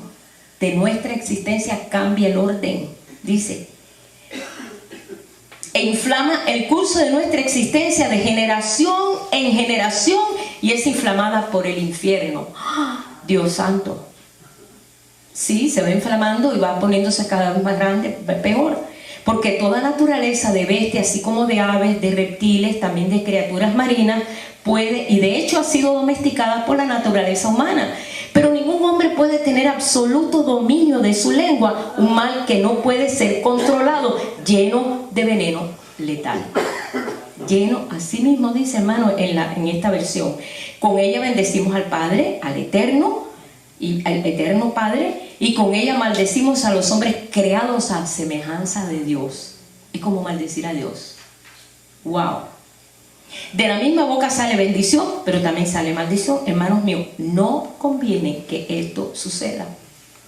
De nuestra existencia cambia el orden. Dice, e inflama el curso de nuestra existencia de generación en generación y es inflamada por el infierno. ¡Ah! Dios santo. Sí, se va inflamando y va poniéndose cada vez más grande, peor. Porque toda naturaleza de bestias, así como de aves, de reptiles, también de criaturas marinas, puede, y de hecho ha sido domesticada por la naturaleza humana. Pero ningún hombre puede tener absoluto dominio de su lengua, un mal que no puede ser controlado, lleno de veneno letal. Lleno, así mismo dice, hermano, en esta versión. Con ella bendecimos al Padre, al Eterno, y al eterno Padre, y con ella maldecimos a los hombres creados a semejanza de Dios. Es como maldecir a Dios. Wow. De la misma boca sale bendición, pero también sale maldición. Hermanos míos, no conviene que esto suceda.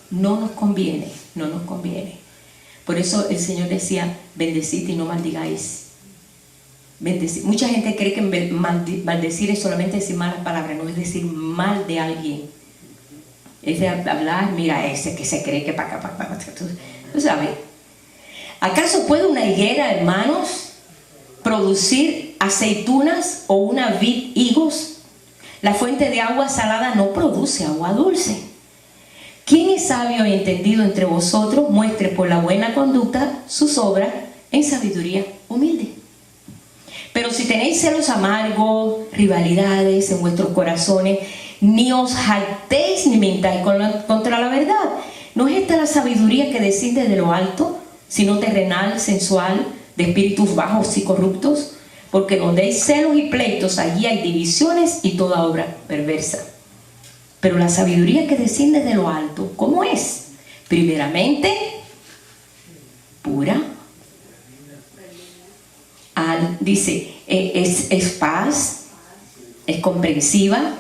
No nos conviene, no nos conviene. Por eso el Señor decía, bendecid y no maldigáis. Bendecid. Mucha gente cree que maldecir es solamente decir malas palabras, no es decir mal de alguien. Es de hablar, mira ese que se cree que para acá. ¿Tú sabes? ¿Acaso puede una higuera, hermanos, producir aceitunas o una vid higos? La fuente de agua salada no produce agua dulce. ¿Quién es sabio y entendido entre vosotros? Muestre por la buena conducta sus obras en sabiduría humilde. Pero si tenéis celos amargos, rivalidades en vuestros corazones, ni os jactéis ni mintáis contra la verdad. ¿No es esta la sabiduría que desciende de lo alto, sino terrenal, sensual, de espíritus bajos y corruptos? Porque donde hay celos y pleitos, allí hay divisiones y toda obra perversa. Pero la sabiduría que desciende de lo alto, ¿cómo es? Primeramente, pura. Dice, es paz, es comprensiva,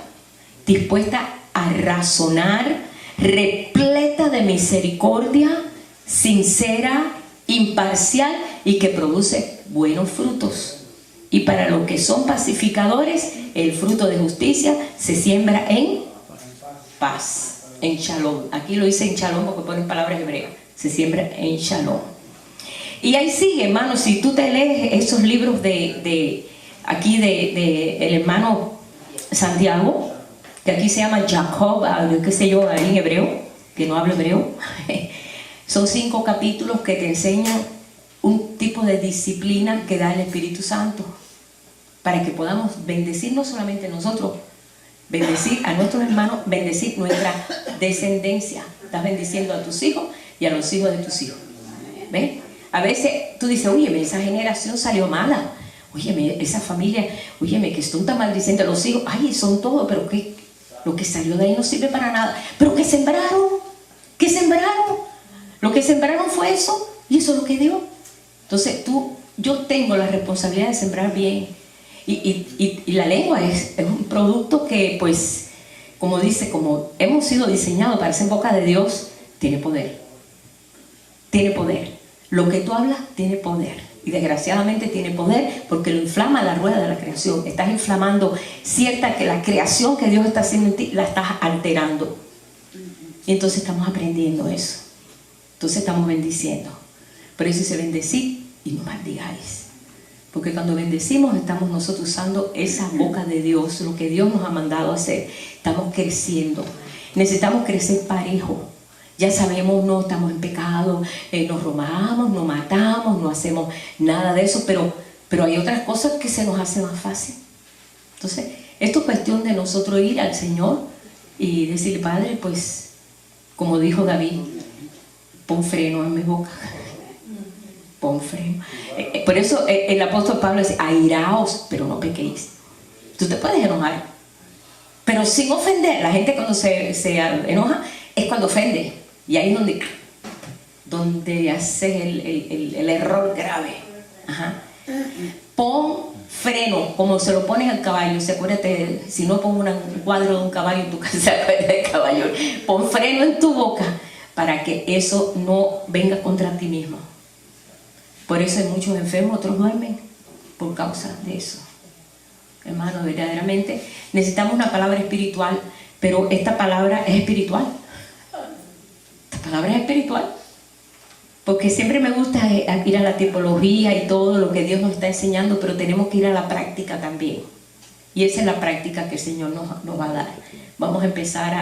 dispuesta a razonar, repleta de misericordia, sincera, imparcial y que produce buenos frutos. Y para los que son pacificadores, el fruto de justicia se siembra en paz, en shalom. Aquí lo dice en shalom porque ponen palabras hebreas. Se siembra en shalom. Y ahí sigue, hermano, si tú te lees esos libros de el hermano Santiago, que aquí se llama Jacob, qué sé yo, ahí en hebreo, que no hablo hebreo. Son 5 capítulos que te enseñan un tipo de disciplina que da el Espíritu Santo para que podamos bendecir no solamente nosotros, bendecir a nuestros hermanos, bendecir nuestra descendencia. Estás bendiciendo a tus hijos y a los hijos de tus hijos. ¿Ves? A veces tú dices, óyeme, esa generación salió mala. Óyeme, esa familia, óyeme, que están tan maldiciendo a los hijos. Ay, son todo, pero que lo que salió de ahí no sirve para nada. Pero ¿qué sembraron? ¿Qué sembraron? Lo que sembraron fue eso, y eso es lo que dio. Entonces yo tengo la responsabilidad de sembrar bien. Y la lengua es un producto que, pues, como dice, como hemos sido diseñados para ser boca de Dios, tiene poder. Tiene poder. Lo que tú hablas tiene poder. Y desgraciadamente tiene poder porque lo inflama la rueda de la creación. Estás inflamando que la creación que Dios está haciendo en ti, la estás alterando. Y entonces estamos aprendiendo eso. Entonces estamos bendiciendo. Por eso dice, bendecid y no maldigáis. Porque cuando bendecimos estamos nosotros usando esa boca de Dios, lo que Dios nos ha mandado a hacer. Estamos creciendo. Necesitamos crecer parejo. Ya sabemos, no estamos en pecado, nos robamos, no matamos, no hacemos nada de eso, pero hay otras cosas que se nos hace más fácil. Entonces, esto es cuestión de nosotros ir al Señor y decirle, Padre, pues, como dijo David, pon freno en mi boca. Pon freno. Por eso el apóstol Pablo dice, airaos, pero no pequéis. Tú te puedes enojar, pero sin ofender. La gente cuando se enoja es cuando ofende. Y ahí es donde haces el error grave. Ajá. Pon freno, como se lo pones al caballo. Acuérdate, si no pon un cuadro de un caballo en tu casa, acuérdate del caballo. Pon freno en tu boca para que eso no venga contra ti mismo. Por eso hay muchos enfermos, otros duermen por causa de eso. Hermano, verdaderamente necesitamos una palabra espiritual, pero esta palabra es espiritual. Esta palabra es espiritual. Porque siempre me gusta ir a la tipología y todo lo que Dios nos está enseñando, pero tenemos que ir a la práctica también. Y esa es la práctica que el Señor nos va a dar. Vamos a empezar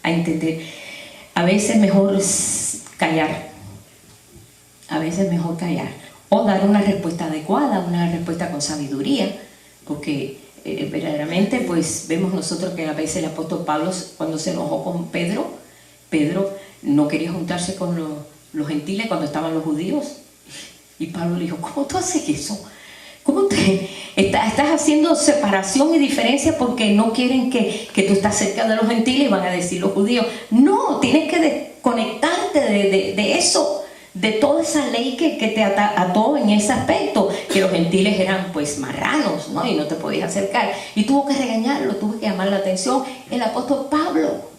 a entender. A veces mejor callar. A veces mejor callar. O dar una respuesta adecuada, una respuesta con sabiduría. Porque verdaderamente pues vemos nosotros que a veces el apóstol Pablo, cuando se enojó con Pedro no quería juntarse con los gentiles cuando estaban los judíos. Y Pablo le dijo, ¿cómo tú haces eso? Estás haciendo separación y diferencia porque no quieren que tú estás cerca de los gentiles y van a decir los judíos. No, tienes que desconectarte de eso, de toda esa ley que te ató en ese aspecto, que los gentiles eran pues marranos, ¿no? Y no te podías acercar. Y tuvo que regañarlo, tuvo que llamar la atención el apóstol Pablo,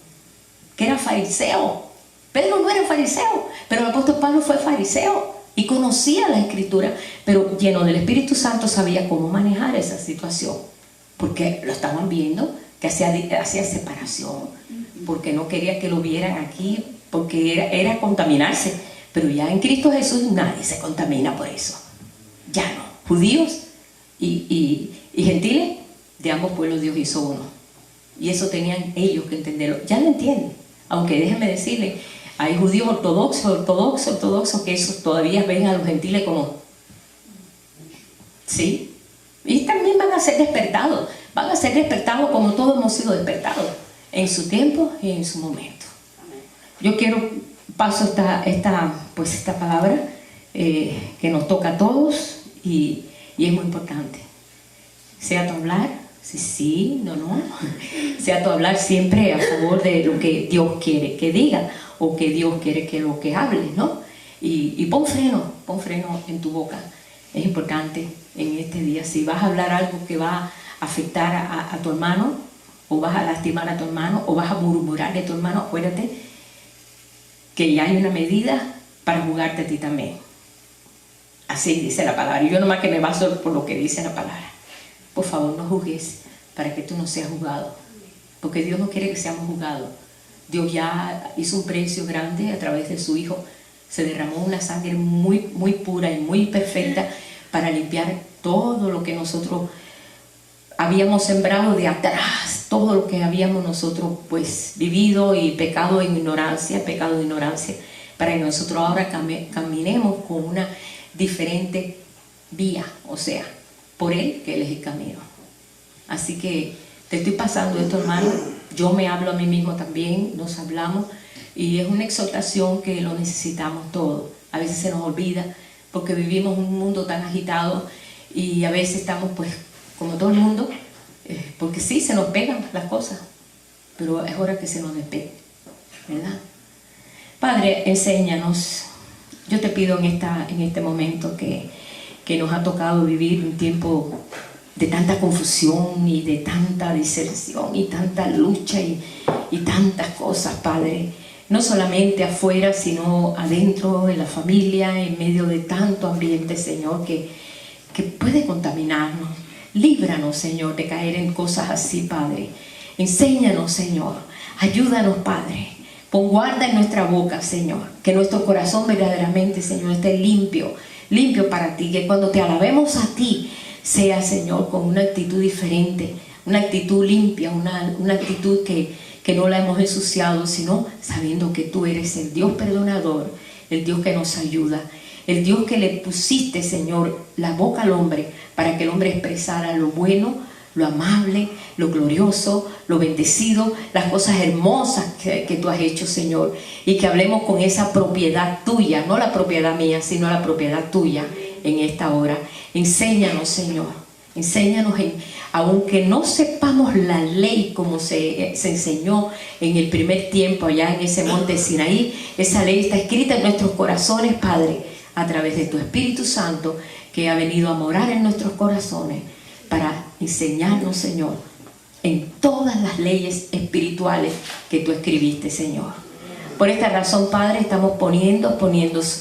que era fariseo. Pedro no era fariseo, pero el apóstol Pablo fue fariseo y conocía la escritura, pero lleno del Espíritu Santo sabía cómo manejar esa situación, porque lo estaban viendo que hacía separación, porque no quería que lo vieran aquí, porque era contaminarse. Pero ya en Cristo Jesús nadie se contamina por eso. Ya no. Judíos y gentiles, de ambos pueblos Dios hizo uno. Y eso tenían ellos que entenderlo. Ya lo entienden. Aunque déjenme decirle, hay judíos ortodoxos, que esos todavía ven a los gentiles como... ¿Sí? Y también van a ser despertados. Van a ser despertados como todos hemos sido despertados. En su tiempo y en su momento. Yo paso esta palabra que nos toca a todos y es muy importante. Sea tu hablar, sí, no, sea tu hablar siempre a favor de lo que Dios quiere que diga o que Dios quiere que lo que hables, ¿no? Y pon freno en tu boca. Es importante en este día. Si vas a hablar algo que va a afectar a tu hermano, o vas a lastimar a tu hermano, o vas a murmurar de tu hermano, acuérdate que ya hay una medida para juzgarte a ti también. Así dice la palabra. Y yo nomás que me baso por lo que dice la palabra. Por favor, no juzgues para que tú no seas juzgado. Porque Dios no quiere que seamos juzgados. Dios ya hizo un precio grande a través de su Hijo. Se derramó una sangre muy, muy pura y muy perfecta para limpiar todo lo que nosotros habíamos sembrado de atrás, todo lo que habíamos nosotros pues vivido y pecado de ignorancia, para que nosotros ahora caminemos con una diferente vía, o sea, por Él, que Él es el camino. Así que te estoy pasando esto, hermano. Yo me hablo a mí mismo también, nos hablamos, y es una exhortación que lo necesitamos todos. A veces se nos olvida porque vivimos un mundo tan agitado y a veces estamos pues como todo el mundo, porque sí, se nos pegan las cosas, pero es hora que se nos despegue, ¿verdad? Padre, enséñanos. Yo te pido en este momento que nos ha tocado vivir un tiempo de tanta confusión y de tanta diserción y tanta lucha y tantas cosas, Padre. No solamente afuera, sino adentro, en la familia, en medio de tanto ambiente, Señor, que puede contaminarnos. Líbranos, Señor, de caer en cosas así, Padre. Enséñanos, Señor. Ayúdanos, Padre. Pon guarda en nuestra boca, Señor. Que nuestro corazón verdaderamente, Señor, esté limpio para ti. Que cuando te alabemos a ti, sea, Señor, con una actitud diferente, una actitud limpia, una actitud que no la hemos ensuciado, sino sabiendo que tú eres el Dios perdonador, el Dios que nos ayuda, el Dios que le pusiste, Señor, la boca al hombre para que el hombre expresara lo bueno, lo amable, lo glorioso, lo bendecido, las cosas hermosas que tú has hecho, Señor, y que hablemos con esa propiedad tuya, no la propiedad mía, sino la propiedad tuya en esta hora. Enséñanos, Señor, enséñanos, aunque no sepamos la ley como se enseñó en el primer tiempo allá en ese monte Sinaí, esa ley está escrita en nuestros corazones, Padre, a través de tu Espíritu Santo, que ha venido a morar en nuestros corazones para enseñarnos, Señor, en todas las leyes espirituales que tú escribiste, Señor. Por esta razón, Padre, estamos poniendo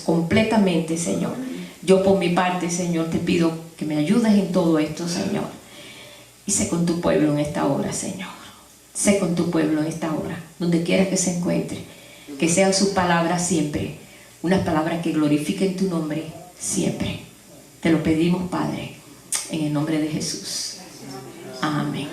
completamente, Señor. Yo por mi parte, Señor, te pido que me ayudes en todo esto, Señor. Y sé con tu pueblo en esta hora, Señor. Sé con tu pueblo en esta hora, donde quiera que se encuentre. Que sean sus palabras siempre unas palabras que glorifiquen tu nombre siempre. Te lo pedimos, Padre, en el nombre de Jesús. Amén.